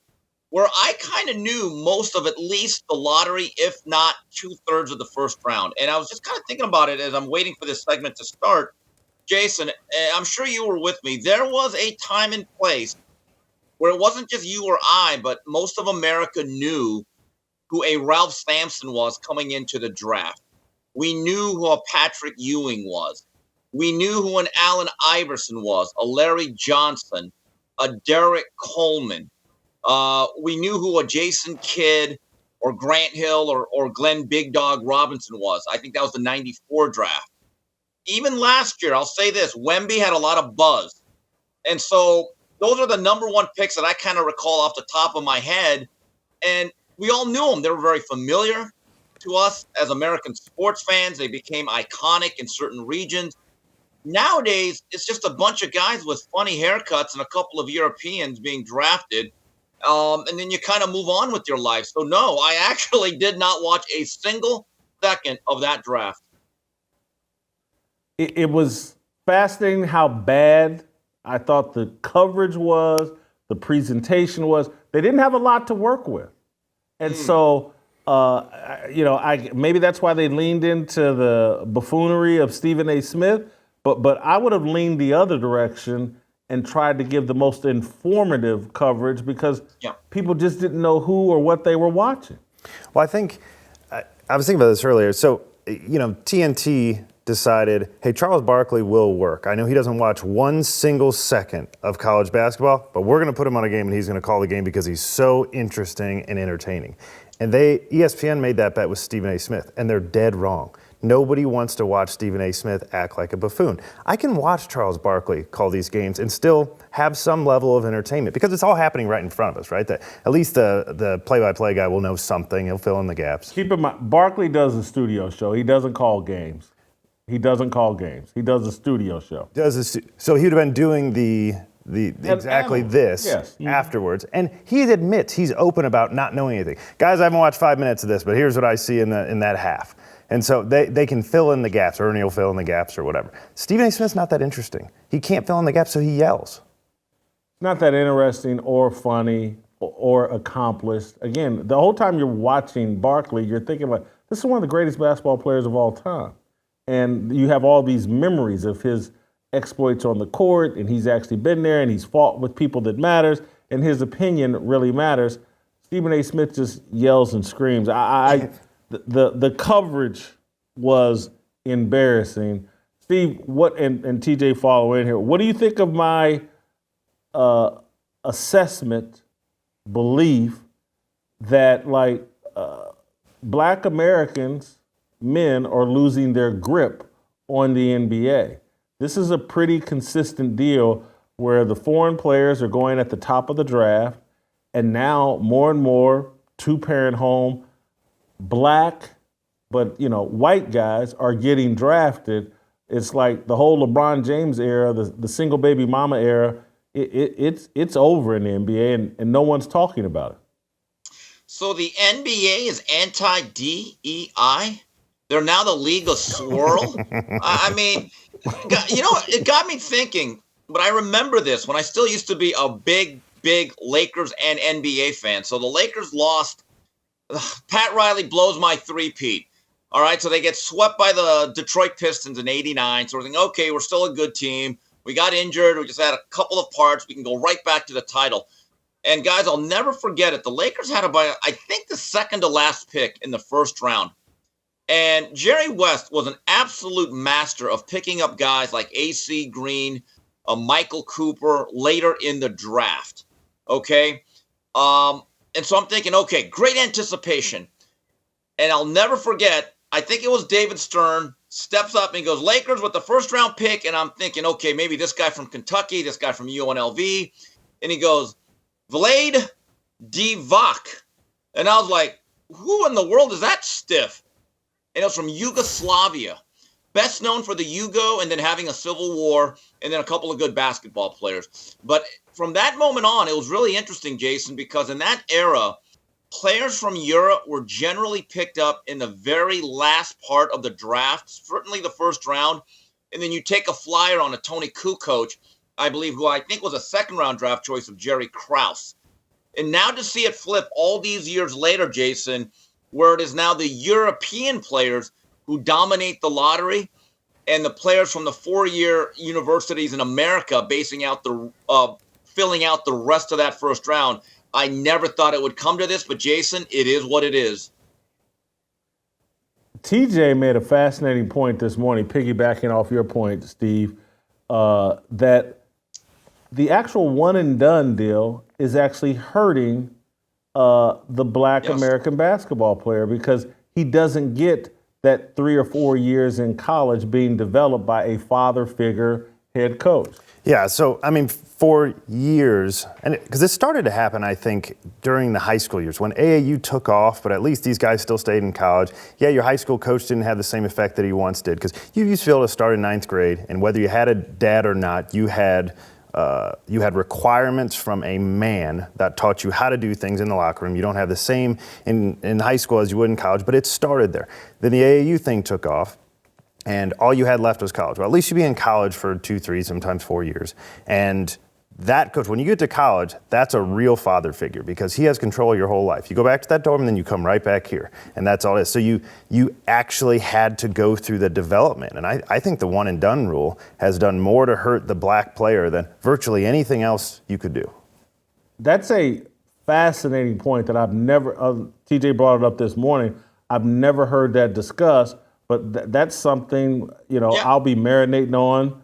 where I kind of knew most of at least the lottery, if not 2/3 of the first round. And I was just kind of thinking about it as I'm waiting for this segment to start. Jason, I'm sure you were with me. There was a time and place where it wasn't just you or I, but most of America knew who a Ralph Sampson was coming into the draft. We knew who a Patrick Ewing was. We knew who an Allen Iverson was, a Larry Johnson, a Derek Coleman. We knew who a Jason Kidd or Grant Hill or Glenn Big Dog Robinson was. I think that was the 94 draft. Even last year, I'll say this, Wemby had a lot of buzz. And so those are the number one picks that I kind of recall off the top of my head. And we all knew them. They were very familiar to us as American sports fans. They became iconic in certain regions. Nowadays, it's just a bunch of guys with funny haircuts and a couple of Europeans being drafted. And then you kind of move on with your life. So, no, I actually did not watch a single second of that draft. It was fascinating how bad I thought the coverage was, the presentation was. They didn't have a lot to work with. And so, maybe that's why they leaned into the buffoonery of Stephen A. Smith. But I would have leaned the other direction and tried to give the most informative coverage because people just didn't know who or what they were watching. Well, I think, I was thinking about this earlier. So, TNT decided, hey, Charles Barkley will work. I know he doesn't watch one single second of college basketball, but we're going to put him on a game and he's going to call the game because he's so interesting and entertaining. And ESPN made that bet with Stephen A. Smith, and they're dead wrong. Nobody wants to watch Stephen A. Smith act like a buffoon. I can watch Charles Barkley call these games and still have some level of entertainment because it's all happening right in front of us, right? At least the play-by-play guy will know something. He'll fill in the gaps. Keep in mind, Barkley does a studio show. He doesn't call games. He does a studio show. So he would have been doing exactly this afterwards. And he admits, he's open about not knowing anything. Guys, I haven't watched 5 minutes of this, but here's what I see in that half. And so they can fill in the gaps. Ernie will fill in the gaps or whatever. Stephen A. Smith's not that interesting. He can't fill in the gaps, so he yells. Not that interesting or funny or accomplished. Again, the whole time you're watching Barkley, you're thinking like, this is one of the greatest basketball players of all time. And you have all these memories of his exploits on the court, and he's actually been there, and he's fought with people that matters, and his opinion really matters. Stephen A. Smith just yells and screams. The coverage was embarrassing. Steve, and TJ follow in here. What do you think of my assessment, belief that Black Americans, men, are losing their grip on the NBA? This is a pretty consistent deal where the foreign players are going at the top of the draft, and now more and more two-parent home Black, but white guys are getting drafted. It's like the whole LeBron James era, the single baby mama era. It's over in the NBA, and no one's talking about it. So the NBA is anti-DEI. They're now the League of Swirl. I mean, it got me thinking. But I remember this when I still used to be a big Lakers and NBA fan. So the Lakers lost. Pat Riley blows my three-peat. All right, so they get swept by the Detroit Pistons in '89. So we're thinking, okay, we're still a good team. We got injured. We just had a couple of parts. We can go right back to the title. And guys, I'll never forget it. The Lakers had I think the second to last pick in the first round. And Jerry West was an absolute master of picking up guys like A.C. Green, Michael Cooper later in the draft. Okay? And so I'm thinking, okay, great anticipation. And I'll never forget, I think it was David Stern, steps up and he goes, Lakers with the first round pick. And I'm thinking, okay, maybe this guy from Kentucky, this guy from UNLV. And he goes, Vlade Divac. And I was like, who in the world is that stiff? And it was from Yugoslavia. Best known for the Yugo and then having a civil war and then a couple of good basketball players. But from that moment on, it was really interesting, Jason, because in that era, players from Europe were generally picked up in the very last part of the draft, certainly the first round. And then you take a flyer on a Tony Kukoc, I believe, who I think was a second-round draft choice of Jerry Krause. And now to see it flip all these years later, Jason, where it is now the European players who dominate the lottery and the players from the four-year universities in America filling out the rest of that first round. I never thought it would come to this, but Jason, it is what it is. TJ made a fascinating point this morning, piggybacking off your point, Steve, that the actual one-and-done deal is actually hurting the Black American basketball player because he doesn't get that 3 or 4 years in college being developed by a father figure head coach. Yeah, so, I mean, for years, and because this started to happen, I think, during the high school years, when AAU took off, but at least these guys still stayed in college. Yeah, your high school coach didn't have the same effect that he once did, because you used to be able to start in ninth grade, and whether you had a dad or not, you had requirements from a man that taught you how to do things in the locker room. You don't have the same in high school as you would in college, but it started there. Then the AAU thing took off, and all you had left was college. Well, at least you'd be in college for 2, 3, sometimes 4 years. And that coach, when you get to college, that's a real father figure because he has control of your whole life. You go back to that dorm and then you come right back here. And that's all it is. So you actually had to go through the development. And I think the one and done rule has done more to hurt the black player than virtually anything else you could do. That's a fascinating point that I've never, TJ brought it up this morning. I've never heard that discussed, but that's something, I'll be marinating on.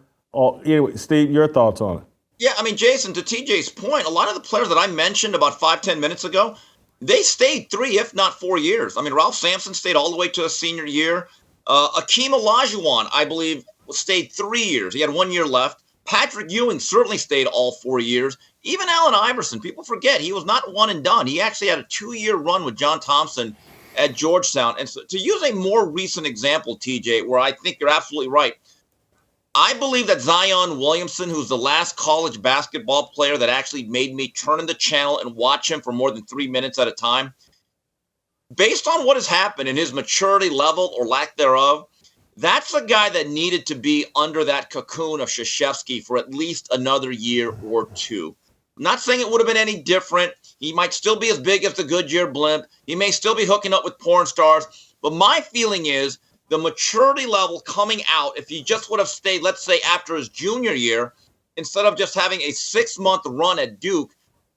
Anyway, Steve, your thoughts on it? Yeah, I mean, Jason, to TJ's point, a lot of the players that I mentioned about 5-10 minutes ago, they stayed 3, if not 4 years. I mean, Ralph Sampson stayed all the way to his senior year. Akeem Olajuwon, I believe, stayed 3 years. He had 1 year left. Patrick Ewing certainly stayed all 4 years. Even Allen Iverson, people forget, he was not one and done. He actually had a 2-year run with John Thompson at Georgetown. And so, to use a more recent example, TJ, where I think you're absolutely right, I believe that Zion Williamson, who's the last college basketball player that actually made me turn in the channel and watch him for more than 3 minutes at a time, based on what has happened in his maturity level or lack thereof, that's a guy that needed to be under that cocoon of Krzyzewski for at least another year or two. I'm not saying it would have been any different. He might still be as big as the Goodyear blimp. He may still be hooking up with porn stars. But my feeling is the maturity level coming out, if he just would have stayed, let's say, after his junior year, instead of just having a 6-month run at Duke,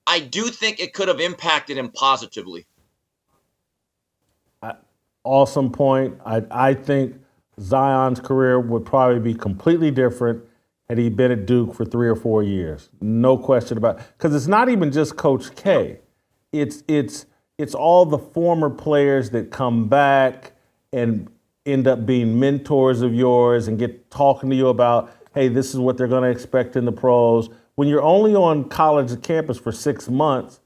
I do think it could have impacted him positively. Awesome point. I think Zion's career would probably be completely different had he been at Duke for 3 or 4 years. No question about it. Because it's not even just Coach K. It's all the former players that come back and end up being mentors of yours and get talking to you about, hey, this is what they're going to expect in the pros. When you're only on college campus for 6 months,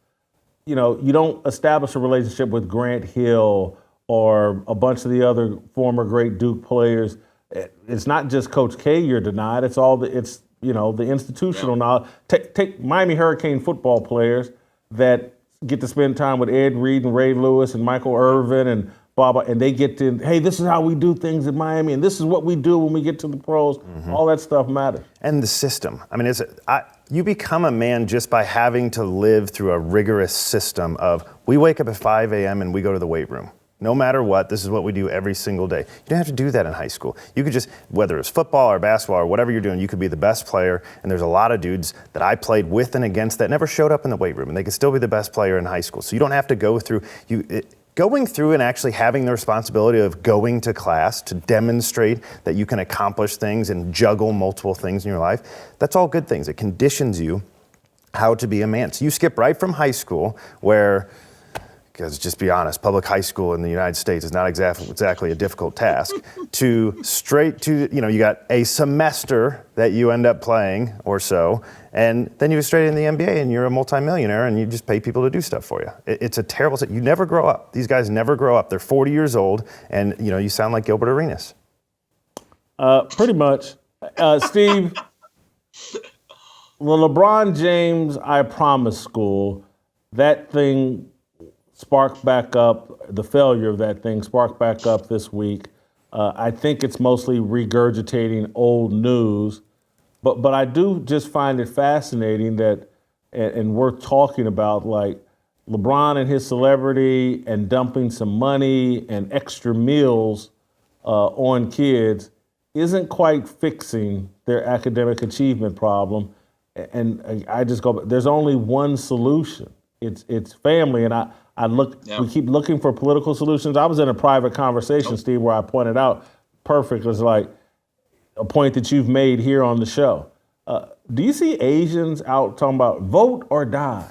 you don't establish a relationship with Grant Hill or a bunch of the other former great Duke players. It's not just Coach K you're denied. It's the institutional knowledge. Take Miami Hurricane football players that get to spend time with Ed Reed and Ray Lewis and Michael Irvin and blah, blah, and they get to, hey, this is how we do things in Miami, and this is what we do when we get to the pros. Mm-hmm. All that stuff matters. And the system. I mean, you become a man just by having to live through a rigorous system of, we wake up at 5 a.m. and we go to the weight room. No matter what, this is what we do every single day. You don't have to do that in high school. You could just, whether it's football or basketball or whatever you're doing, you could be the best player. And there's a lot of dudes that I played with and against that never showed up in the weight room, and they could still be the best player in high school. So you don't have to go through, going through and actually having the responsibility of going to class to demonstrate that you can accomplish things and juggle multiple things in your life. That's all good things. It conditions you how to be a man. So you skip right from high school where, because just be honest, public high school in the United States is not exactly a difficult task, to straight to, you got a semester that you end up playing or so, and then you go straight in the NBA and you're a multimillionaire and you just pay people to do stuff for you. It's a terrible, you never grow up. These guys never grow up. They're 40 years old and, you sound like Gilbert Arenas. Pretty much. Steve, the LeBron James I Promise School, that thing sparked back up, the failure of that thing sparked back up this week. I think it's mostly regurgitating old news, but I do just find it fascinating that, and worth talking about, like LeBron and his celebrity and dumping some money and extra meals on kids isn't quite fixing their academic achievement problem. And I just go, there's only one solution. It's family, and we keep looking for political solutions. I was in a private conversation, Steve, where I pointed out, perfect, was like a point that you've made here on the show. Do you see Asians out talking about vote or die?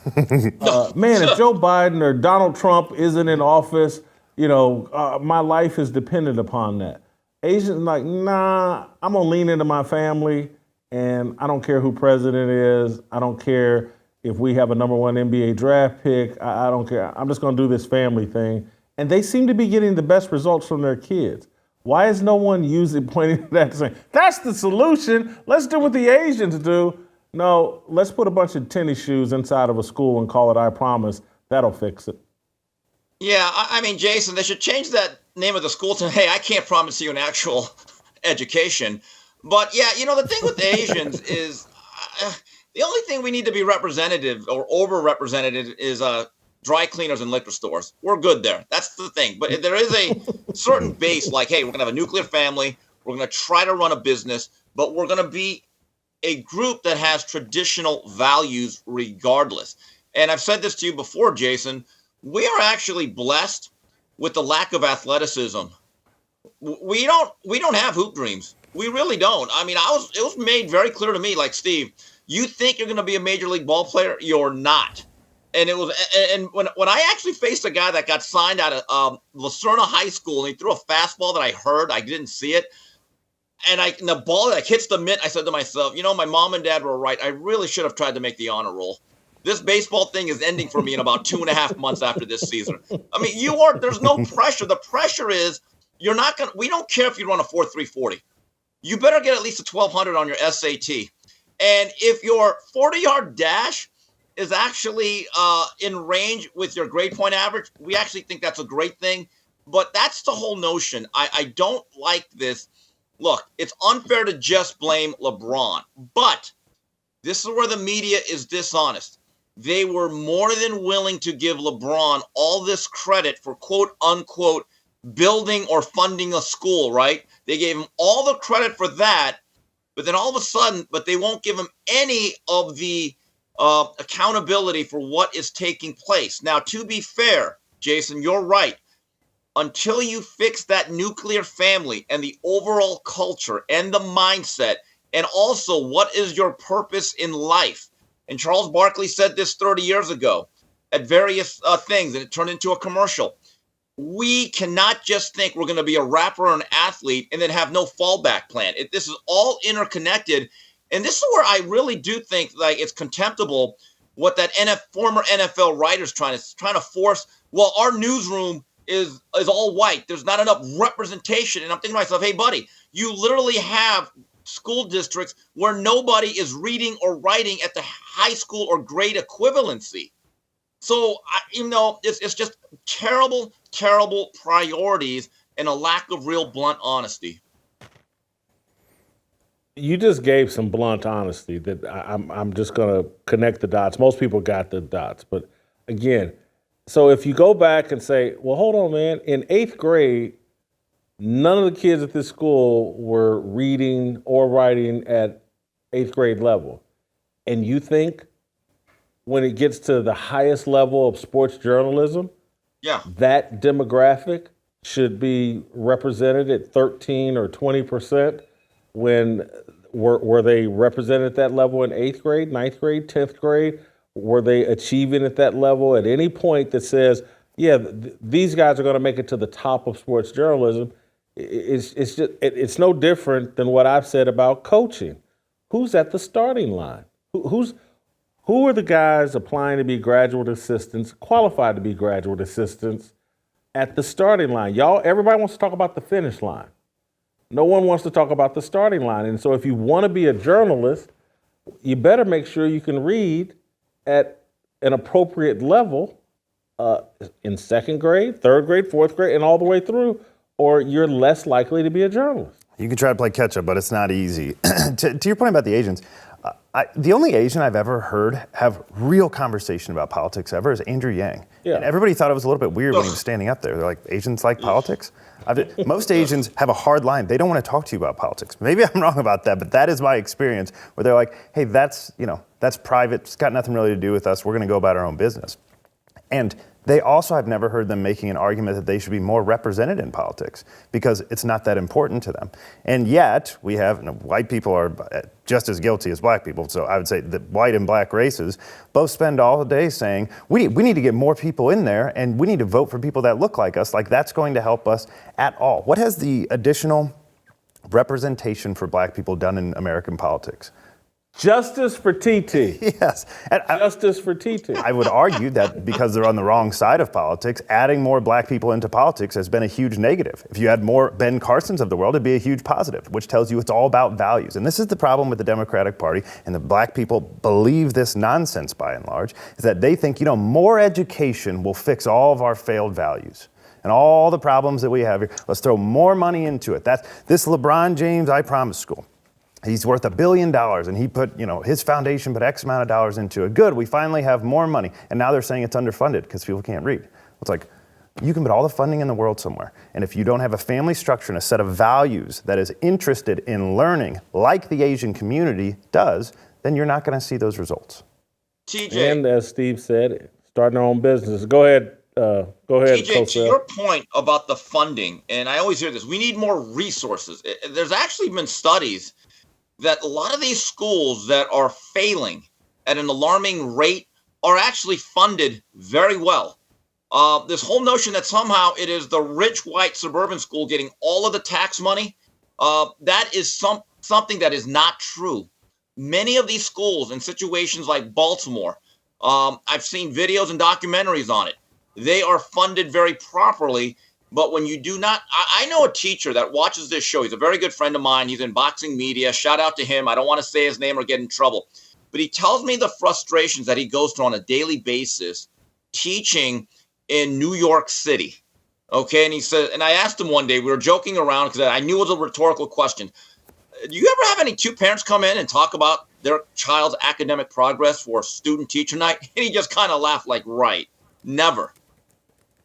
Man, if Joe Biden or Donald Trump isn't in office, my life is dependent upon that. Asians like, nah, I'm gonna lean into my family, and I don't care who president is. I don't care if we have a number 1 NBA draft pick. I don't care. I'm just going to do this family thing. And they seem to be getting the best results from their kids. Why is no one pointing to that and saying, that's the solution. Let's do what the Asians do. No, let's put a bunch of tennis shoes inside of a school and call it I Promise. That'll fix it. Yeah, I mean, Jason, they should change that name of the school to, hey, I can't promise you an actual education. But yeah, the thing with the Asians is the only thing we need to be representative or over-represented is dry cleaners and liquor stores. We're good there. That's the thing. But there is a certain base, like, hey, we're going to have a nuclear family. We're going to try to run a business, but we're going to be a group that has traditional values regardless. And I've said this to you before, Jason. We are actually blessed with the lack of athleticism. We don't have hoop dreams. We really don't. I mean, it was made very clear to me, like, Steve, you think you're going to be a major league ball player? You're not. And it was, and when I actually faced a guy that got signed out of Lucerna High School, and he threw a fastball that I heard, I didn't see it, and the ball that hits the mitt, I said to myself, my mom and dad were right. I really should have tried to make the honor roll. This baseball thing is ending for me in about 2.5 months after this season. I mean, there's no pressure. The pressure is we don't care if you run a 4.340. You better get at least a 1200 on your SAT. And if your 40-yard dash is actually in range with your grade point average, we actually think that's a great thing. But that's the whole notion. I don't like this. Look, it's unfair to just blame LeBron, but this is where the media is dishonest. They were more than willing to give LeBron all this credit for quote unquote building or funding a school, right? They gave him all the credit for that, but then all of a sudden, they won't give him any of the accountability for what is taking place. Now, to be fair, Jason, you're right. Until you fix that nuclear family and the overall culture and the mindset, and also what is your purpose in life. And Charles Barkley said this 30 years ago at various things, and it turned into a commercial. We cannot just think we're going to be a rapper or an athlete and then have no fallback plan. This is all interconnected. And this is where I really do think it's contemptible what that former NFL writer's trying to force. Well, our newsroom is all white. There's not enough representation. And I'm thinking to myself, hey, buddy, you literally have school districts where nobody is reading or writing at the high school or grade equivalency. So, it's just terrible, terrible priorities and a lack of real blunt honesty. You just gave some blunt honesty that I'm just going to connect the dots. Most people got the dots. But again, so if you go back and say, well, hold on, man, in 8th grade, none of the kids at this school were reading or writing at 8th grade level. And you think when it gets to the highest level of sports journalism, that demographic should be represented at 13 or 20%, when were they represented at that level in 8th grade, 9th grade, 10th grade? Were they achieving at that level at any point that says, these guys are going to make it to the top of sports journalism? It's no different than what I've said about coaching. Who's at the starting line? Who are the guys applying to be graduate assistants, qualified to be graduate assistants at the starting line? Everybody wants to talk about the finish line. No one wants to talk about the starting line. And so if you want to be a journalist, you better make sure you can read at an appropriate level in 2nd grade, 3rd grade, 4th grade, and all the way through, or you're less likely to be a journalist. You can try to play catch up, but it's not easy. To your point about the Asians, the only Asian I've ever heard have real conversation about politics ever is Andrew Yang. Yeah. And everybody thought it was a little bit weird when he was standing up there. They're like, Asians like politics? Most Asians have a hard line. They don't want to talk to you about politics. Maybe I'm wrong about that, but that is my experience, where they're like, hey, that's private. It's got nothing really to do with us. We're going to go about our own business. And they also, I've never heard them making an argument that they should be more represented in politics because it's not that important to them. And yet we have, white people are just as guilty as black people. So I would say that white and black races both spend all day saying, we need to get more people in there and we need to vote for people that look like us. Like that's going to help us at all. What has the additional representation for black people done in American politics? Justice for TT. Yes. Justice for TT. I would argue that because they're on the wrong side of politics, adding more black people into politics has been a huge negative. If you had more Ben Carsons of the world, it'd be a huge positive, which tells you it's all about values. And this is the problem with the Democratic Party, and the black people believe this nonsense by and large, is that they think, more education will fix all of our failed values. And all the problems that we have here, let's throw more money into it. That's this LeBron James I Promise school. He's worth $1 billion, and he put, his foundation put X amount of dollars into it. Good, we finally have more money. And now they're saying it's underfunded because people can't read. It's like, you can put all the funding in the world somewhere. And if you don't have a family structure and a set of values that is interested in learning, like the Asian community does, then you're not going to see those results. TJ. And as Steve said, starting our own business. Go ahead. TJ, to your point about the funding, and I always hear this, we need more resources. There's actually been studies that a lot of these schools that are failing at an alarming rate are actually funded very well. This whole notion that somehow it is the rich white suburban school getting all of the tax money, that is something that is not true. Many of these schools in situations like Baltimore, I've seen videos and documentaries on it. They are funded very properly. But when you do not, I know a teacher that watches this show. He's a very good friend of mine. He's in boxing media. Shout out to him. I don't want to say his name or get in trouble. But he tells me the frustrations that he goes through on a daily basis teaching in New York City. Okay. And he said, and I asked him one day, we were joking around because I knew it was a rhetorical question. Do you ever have any two parents come in and talk about their child's academic progress for student teacher night? And he just kind of laughed like, right, never.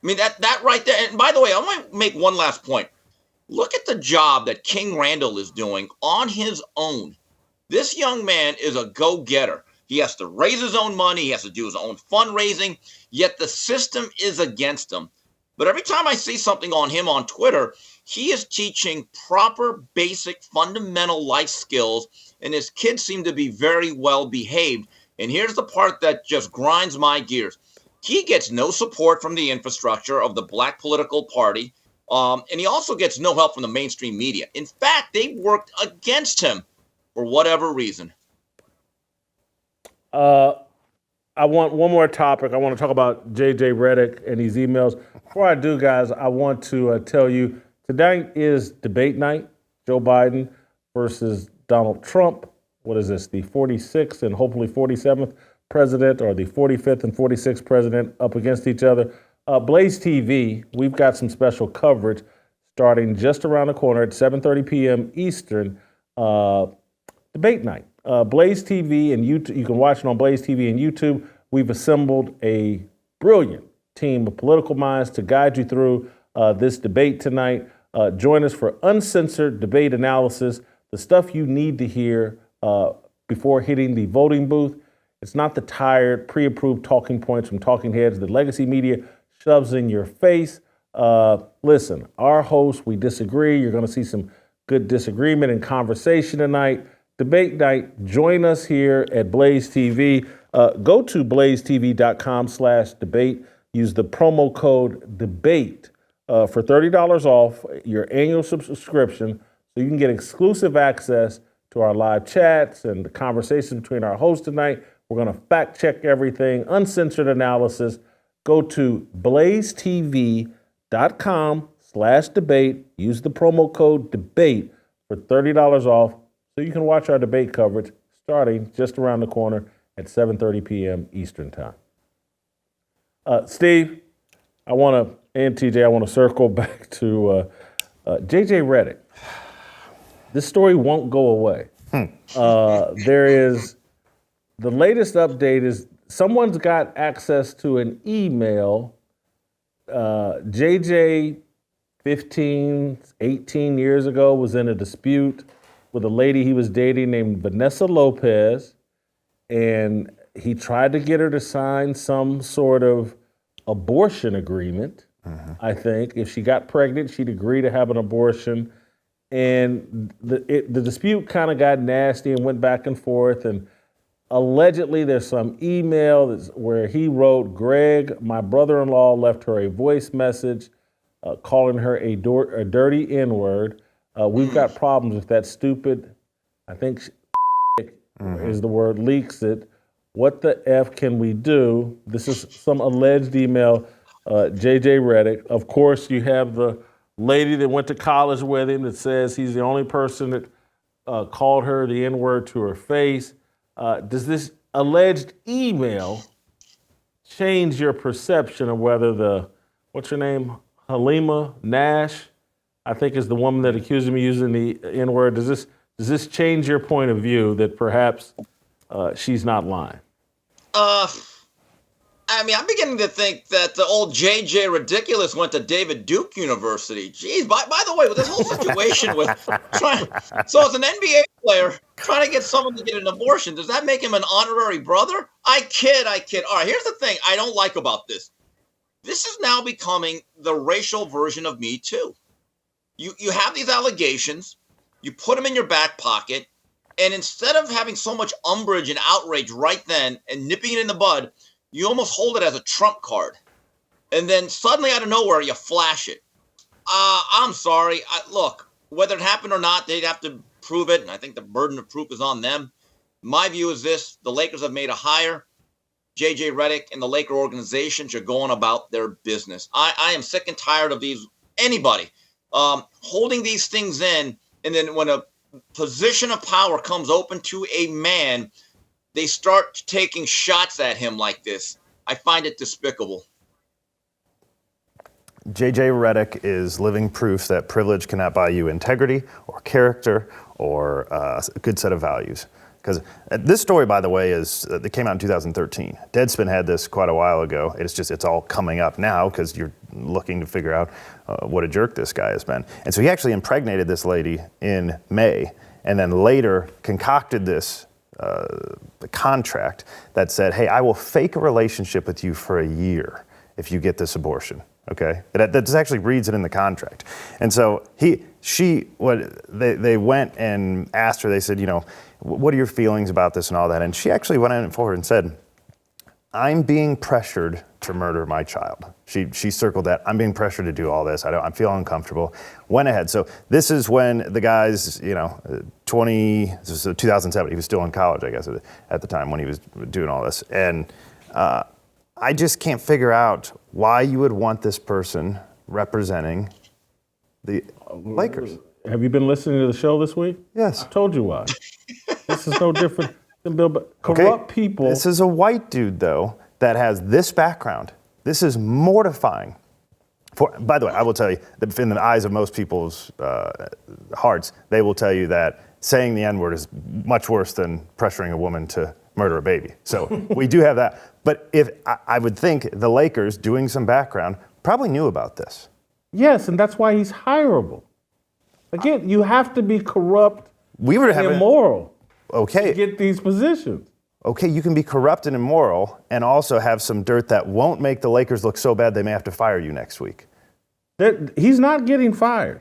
I mean, that right there. And by the way, I want to make one last point. Look at the job that King Randall is doing on his own. This young man is a go-getter. He has to raise his own money. He has to do his own fundraising, yet the system is against him. But every time I see something on him on Twitter, he is teaching proper, basic, fundamental life skills, and his kids seem to be very well behaved. And here's the part that just grinds my gears. He gets no support from the infrastructure of the black political party, and he also gets no help from the mainstream media. In fact, they worked against him for whatever reason. I want one more topic. I want to talk about JJ Redick and these emails. Before I do, guys, I want to tell you, today is debate night. Joe Biden versus Donald Trump. What is this, the 46th and hopefully 47th president, or the 45th and 46th president up against each other? Blaze TV, we've got some special coverage starting just around the corner at 7:30 p.m. Eastern, debate night. Blaze TV and YouTube, you can watch it on Blaze TV and YouTube. We've assembled a brilliant team of political minds to guide you through this debate tonight. Join us for uncensored debate analysis, the stuff you need to hear before hitting the voting booth. It's not the tired, pre-approved talking points from talking heads that legacy media shoves in your face. Listen, our hosts, we disagree. You're going to see some good disagreement and conversation tonight. Debate night, join us here at Blaze TV. Go to blazetv.com/debate. Use the promo code DEBATE for $30 off your annual subscription so you can get exclusive access to our live chats and the conversation between our hosts tonight. We're going to fact check everything, uncensored analysis. Go to blazetv.com/debate. Use the promo code DEBATE for $30 off so you can watch our debate coverage starting just around the corner at 7:30 p.m. Eastern Time. Steve, and TJ, I want to circle back to JJ Redick. This story won't go away. The latest update is someone's got access to an email. JJ, 15, 18 years ago, was in a dispute with a lady he was dating named Vanessa Lopez, and he tried to get her to sign some sort of abortion agreement. I think if she got pregnant, she'd agree to have an abortion. And the dispute kind of got nasty and went back and forth. And allegedly, there's some email where he wrote, "Greg, my brother-in-law left her a voice message calling her a dirty N-word. We've got problems with that stupid, I think is the word, leaks it. What the F can we do?" This is some alleged email, JJ Redick. Of course, you have the lady that went to college with him that says he's the only person that called her the N-word to her face. Does this alleged email change your perception of whether what's her name? Halima Nash, I think is the woman that accused him of using the N-word. Does this change your point of view that perhaps she's not lying? I mean, I'm beginning to think that the old JJ Ridiculous went to David Duke University. Jeez, by the way, with this whole situation so as an NBA player trying to get someone to get an abortion, does that make him an honorary brother? I kid. All right, here's the thing I don't like about this. This is now becoming the racial version of Me Too. You have these allegations, you put them in your back pocket, and instead of having so much umbrage and outrage right then and nipping it in the bud, you almost hold it as a trump card. And then suddenly out of nowhere, you flash it. I'm sorry. Look, whether it happened or not, they'd have to prove it. And I think the burden of proof is on them. My view is this. The Lakers have made a hire. JJ Redick and the Laker organization should go on about their business. I am sick and tired of anybody holding these things in. And then when a position of power comes open to a man, they start taking shots at him like this. I find it despicable. JJ Redick is living proof that privilege cannot buy you integrity or character or a good set of values. Because this story, by the way, it came out in 2013. Deadspin had this quite a while ago. It's all coming up now because you're looking to figure out what a jerk this guy has been. And so he actually impregnated this lady in May and then later concocted this contract that said, hey, I will fake a relationship with you for a year if you get this abortion. Okay, that actually reads it in the contract. And so they went and asked her, they said, what are your feelings about this and all that? And she actually went in forward and said, I'm being pressured to murder my child. She circled that. I'm being pressured to do all this. I feel uncomfortable. Went ahead. So this is when the guy's, this was 2007. He was still in college, I guess, at the time when he was doing all this. And I just can't figure out why you would want this person representing the Lakers. Have you been listening to the show this week? Yes. I told you why. This is no different than Bill. Corrupt people. This is a white dude, though, that has this background. This is mortifying. By the way, I will tell you that in the eyes of most people's hearts, they will tell you that saying the N-word is much worse than pressuring a woman to murder a baby. So we do have that. But I would think the Lakers, doing some background, probably knew about this. Yes, and that's why he's hireable. Again, you have to be corrupt and immoral to get these positions. Okay, you can be corrupt and immoral and also have some dirt that won't make the Lakers look so bad they may have to fire you next week. He's not getting fired.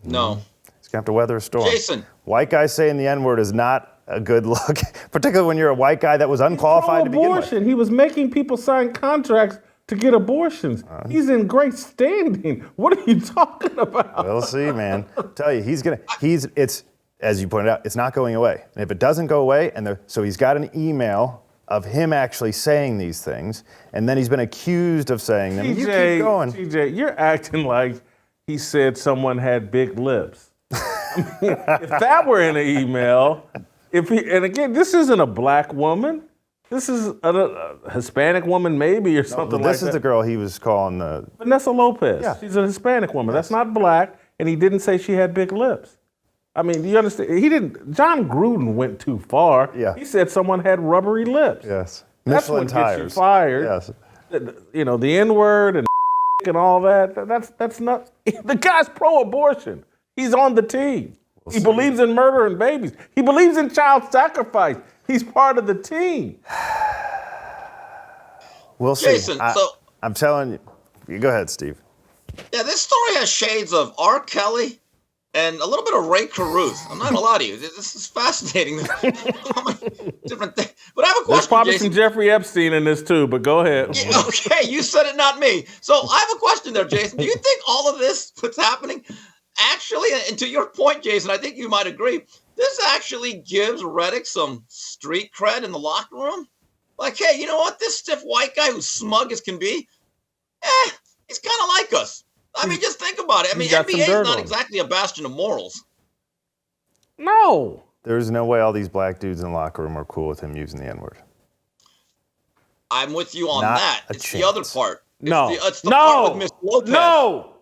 No. He's going to have to weather a storm. Jason. White guy saying the N-word is not a good look, particularly when you're a white guy that was unqualified to begin with. He was making people sign contracts to get abortions. He's in great standing. What are you talking about? We'll see, man. Tell you, it's as you pointed out, it's not going away. And if it doesn't go away, so he's got an email of him actually saying these things, and then he's been accused of saying them. You keep going. TJ, you're acting like he said someone had big lips. I mean, if that were in an email, and again, this isn't a black woman. This is a Hispanic woman, maybe, or something like that. This is the girl he was calling Vanessa Lopez. Yeah. She's a Hispanic woman. Yes. That's not black, and he didn't say she had big lips. I mean, do you understand? John Gruden went too far. Yeah. He said someone had rubbery lips. Yes. That's Michelin what tires. gets you fired. Yes. The N-word and all that. That's not. The guy's pro-abortion. He's on the team. He believes in murdering babies. He believes in child sacrifice. He's part of the team. We'll see. Jason, I'm telling you. Go ahead, Steve. Yeah, this story has shades of R. Kelly and a little bit of Ray Caruth. I'm not gonna lie to you. This is fascinating. Different thing. But I have a question. There's probably Jason. some Jeffrey Epstein in this too, but go ahead. Yeah, okay, you said it, not me. So I have a question there, Jason. Do you think all of this, what's happening, actually, and to your point, Jason, I think you might agree, this actually gives Redick some street cred in the locker room? Like, hey, you know what? This stiff white guy who's smug as can be, he's kind of like us. I mean, just think about it. I mean, NBA is not exactly a bastion of morals. No. There's no way all these black dudes in the locker room are cool with him using the N-word. I'm with you on Not that. a It's chance. the other part. No. It's the part with Miss Lopez. No.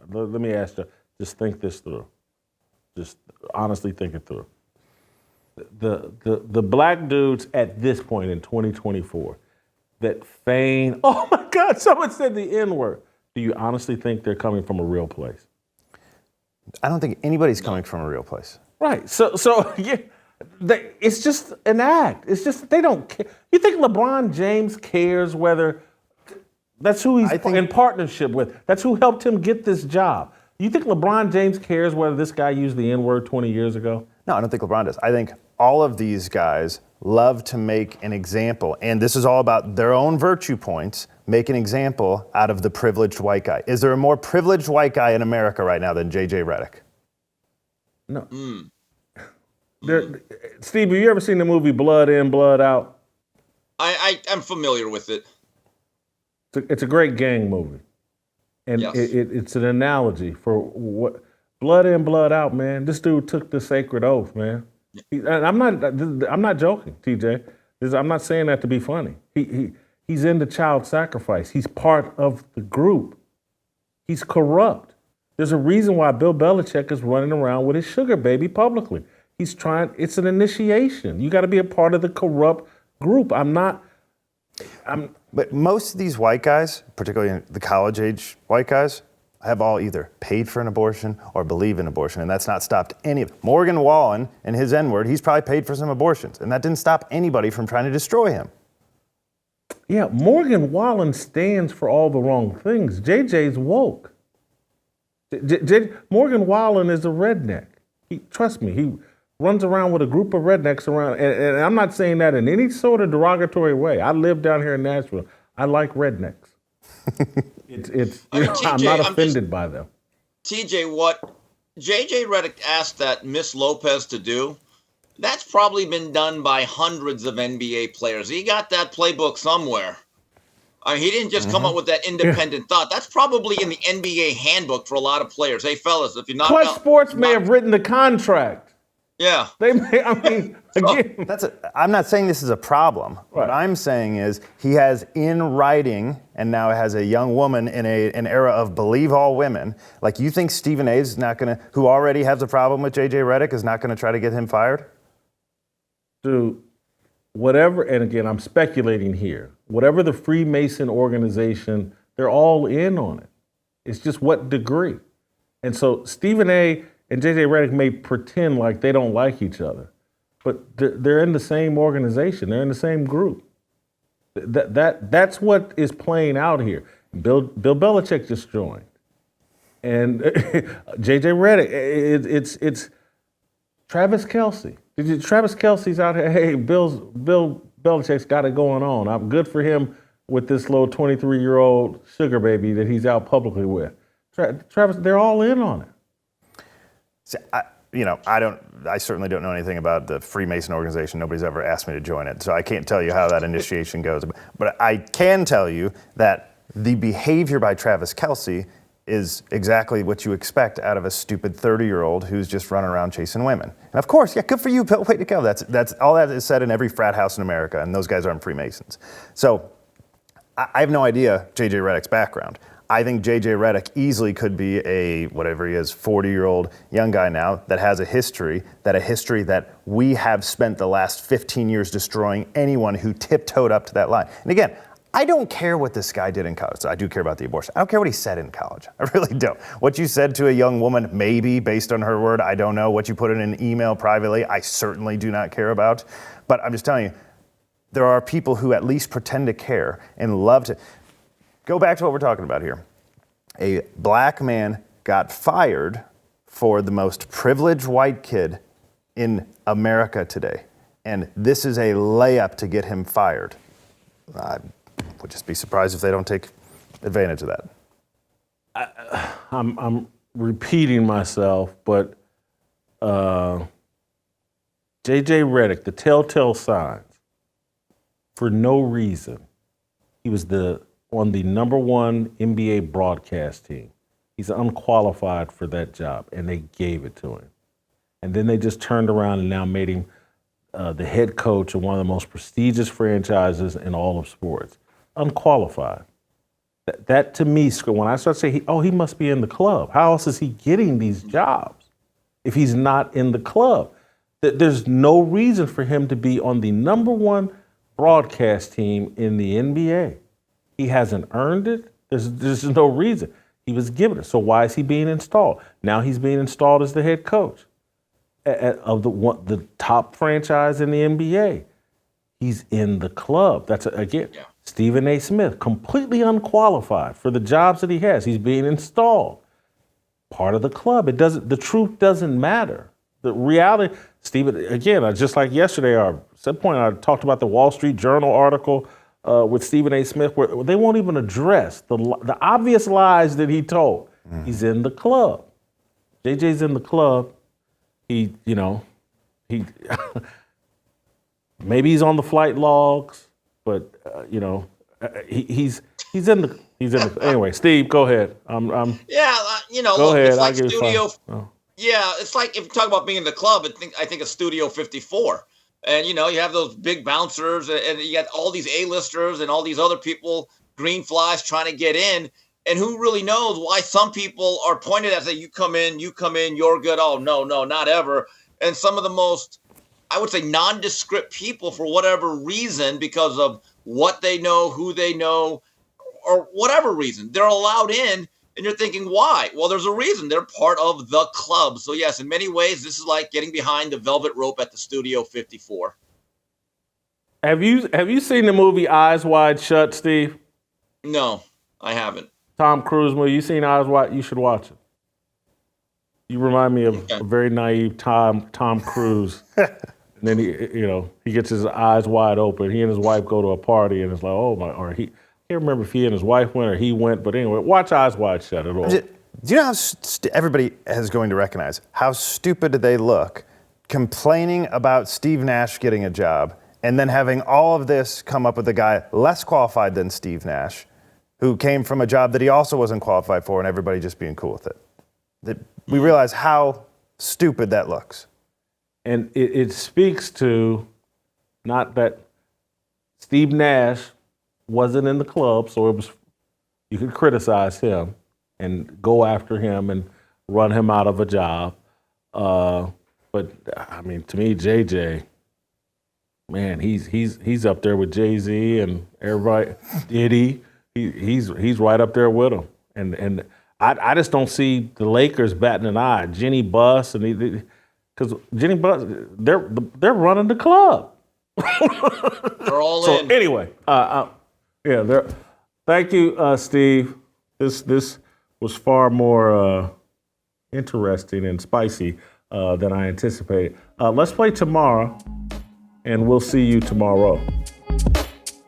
Let me ask you. Just think this through. Just honestly think it through. The black dudes at this point in 2024 that feign, oh my God, someone said the N-word. Do you honestly think they're coming from a real place? I don't think anybody's coming from a real place. Right. So yeah, it's just an act. It's just they don't care. You think LeBron James cares whether that's who he's in partnership with? That's who helped him get this job. You think LeBron James cares whether this guy used the N-word 20 years ago? No, I don't think LeBron does. I think all of these guys love to make an example, and this is all about their own virtue points, make an example out of the privileged white guy. Is there a more privileged white guy in America right now than JJ Redick? No. Steve, have you ever seen the movie Blood In, Blood Out? I'm familiar with it. It's a great gang movie. And Yes. it's an analogy for what blood in, blood out, man. This dude took the sacred oath, man. And I'm not joking, TJ. I'm not saying that to be funny. He's into child sacrifice. He's part of the group. He's corrupt. There's a reason why Bill Belichick is running around with his sugar baby publicly. It's an initiation. You got to be a part of the corrupt group. But most of these white guys, particularly the college-age white guys, have all either paid for an abortion or believe in abortion, and that's not stopped any of them. Morgan Wallen and his N-word, he's probably paid for some abortions, and that didn't stop anybody from trying to destroy him. Yeah, Morgan Wallen stands for all the wrong things. JJ's woke. Morgan Wallen is a redneck. Trust me, he runs around with a group of rednecks around, and I'm not saying that in any sort of derogatory way. I live down here in Nashville. I like rednecks. I'm not offended by them. TJ, what JJ Redick asked that Miss Lopez to do, that's probably been done by hundreds of NBA players. He got that playbook somewhere. I mean, he didn't just come up with that independent thought. That's probably in the NBA handbook for a lot of players. Hey, fellas, if you're not Clutch Sports may have written the contract. Yeah. Again. I'm not saying this is a problem. Right. What I'm saying is he has in writing, and now has a young woman in an era of believe all women. Like, you think Stephen A. is not going to, who already has a problem with JJ Redick, is not going to try to get him fired? Dude, whatever, and again, I'm speculating here. Whatever the Freemason organization, they're all in on it. It's just what degree. And so Stephen A. and JJ Redick may pretend like they don't like each other, but they're in the same organization. They're in the same group. That's what is playing out here. Bill Belichick just joined, and JJ Redick. It's Travis Kelce. Travis Kelce's out here. Hey, Bill Belichick's got it going on. I'm good for him with this little 23-year-old sugar baby that he's out publicly with. Travis, they're all in on it. See, I certainly don't know anything about the Freemason organization. Nobody's ever asked me to join it, so I can't tell you how that initiation goes. But I can tell you that the behavior by Travis Kelce is exactly what you expect out of a stupid 30-year-old who's just running around chasing women. And of course, yeah, good for you, Bill. Way to go. That's all that is said in every frat house in America, and those guys aren't Freemasons. So I have no idea JJ Redick's background. I think JJ Redick easily could be a, whatever he is, 40-year-old young guy now that has a history that we have spent the last 15 years destroying anyone who tiptoed up to that line. And again, I don't care what this guy did in college. So I do care about the abortion. I don't care what he said in college. I really don't. What you said to a young woman, maybe based on her word, I don't know. What you put in an email privately, I certainly do not care about. But I'm just telling you, there are people who at least pretend to care and love to. Go back to what we're talking about here. A black man got fired for the most privileged white kid in America today. And this is a layup to get him fired. I would just be surprised if they don't take advantage of that. I'm repeating myself, but JJ Redick, the telltale signs, for no reason, he was on the #1 NBA broadcast team. He's unqualified for that job, and they gave it to him. And then they just turned around and now made him the head coach of one of the most prestigious franchises in all of sports. Unqualified. That to me, when I start saying, he must be in the club. How else is he getting these jobs if he's not in the club? There's no reason for him to be on the #1 broadcast team in the NBA. He hasn't earned it. There's no reason. He was given it. So why is he being installed? Now he's being installed as the head coach of the top franchise in the NBA. He's in the club. That's, again, Stephen A. Smith, completely unqualified for the jobs that he has. He's being installed. Part of the club. The truth doesn't matter. The reality, Stephen, again, just like yesterday, at some point I talked about the Wall Street Journal article with Stephen A. Smith, where they won't even address the obvious lies that he told. He's in the club. JJ's in the club. He maybe he's on the flight logs, but he's in the anyway. Steve, go ahead. Go look, ahead. It's like Studio. Yeah, it's like if you talk about being in the club, I think of Studio 54. And, you have those big bouncers and you got all these A-listers and all these other people, green flies trying to get in. And who really knows why some people are pointed at, say, you come in, you're good. Oh, no, not ever. And some of the most, I would say, nondescript people, for whatever reason, because of what they know, who they know, or whatever reason, they're allowed in. And you're thinking, why? Well, there's a reason. They're part of the club. So, yes, in many ways, this is like getting behind the velvet rope at the Studio 54. Have you seen the movie Eyes Wide Shut, Steve? No, I haven't. Tom Cruise movie. You seen Eyes Wide? You should watch it. You remind me of a very naive Tom Cruise. And then he gets his eyes wide open. He and his wife go to a party, and it's like, oh my, or he. I can't remember if he and his wife went or he went, but anyway, watch Eyes Wide Shut at all. Do you know how everybody is going to recognize how stupid they look complaining about Steve Nash getting a job and then having all of this come up with a guy less qualified than Steve Nash who came from a job that he also wasn't qualified for and everybody just being cool with it? We realize how stupid that looks. And it speaks to not that Steve Nash wasn't in the club, so you could criticize him and go after him and run him out of a job. But I mean, to me, JJ, man, he's up there with Jay-Z and everybody. Diddy, he's right up there with him. And I just don't see the Lakers batting an eye. Jenny Buss because Jenny Buss, they're running the club. They're all in. So anyway, thank you, Steve. This was far more interesting and spicy than I anticipated. Let's play tomorrow, and we'll see you tomorrow.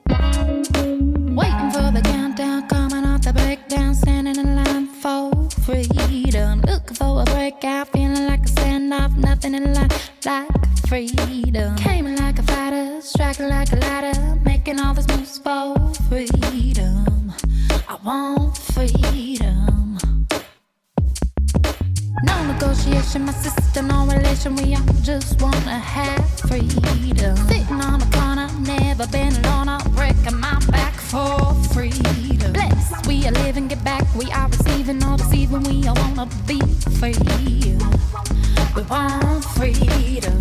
Waiting for the countdown, coming off the breakdown, standing in line for freedom. Looking for a breakout, feeling like a standoff, nothing in life like freedom. Came in like a fighter, striking like a ladder, making all these moves for freedom. I want freedom. No negotiation, my sister, no relation. We all just wanna have freedom. Sitting on the corner, never been alone. I'm breaking my back for freedom. Blessed, we are living, get back. We are receiving, all deceiving. We all wanna be free. We want freedom.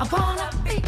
I wanna be,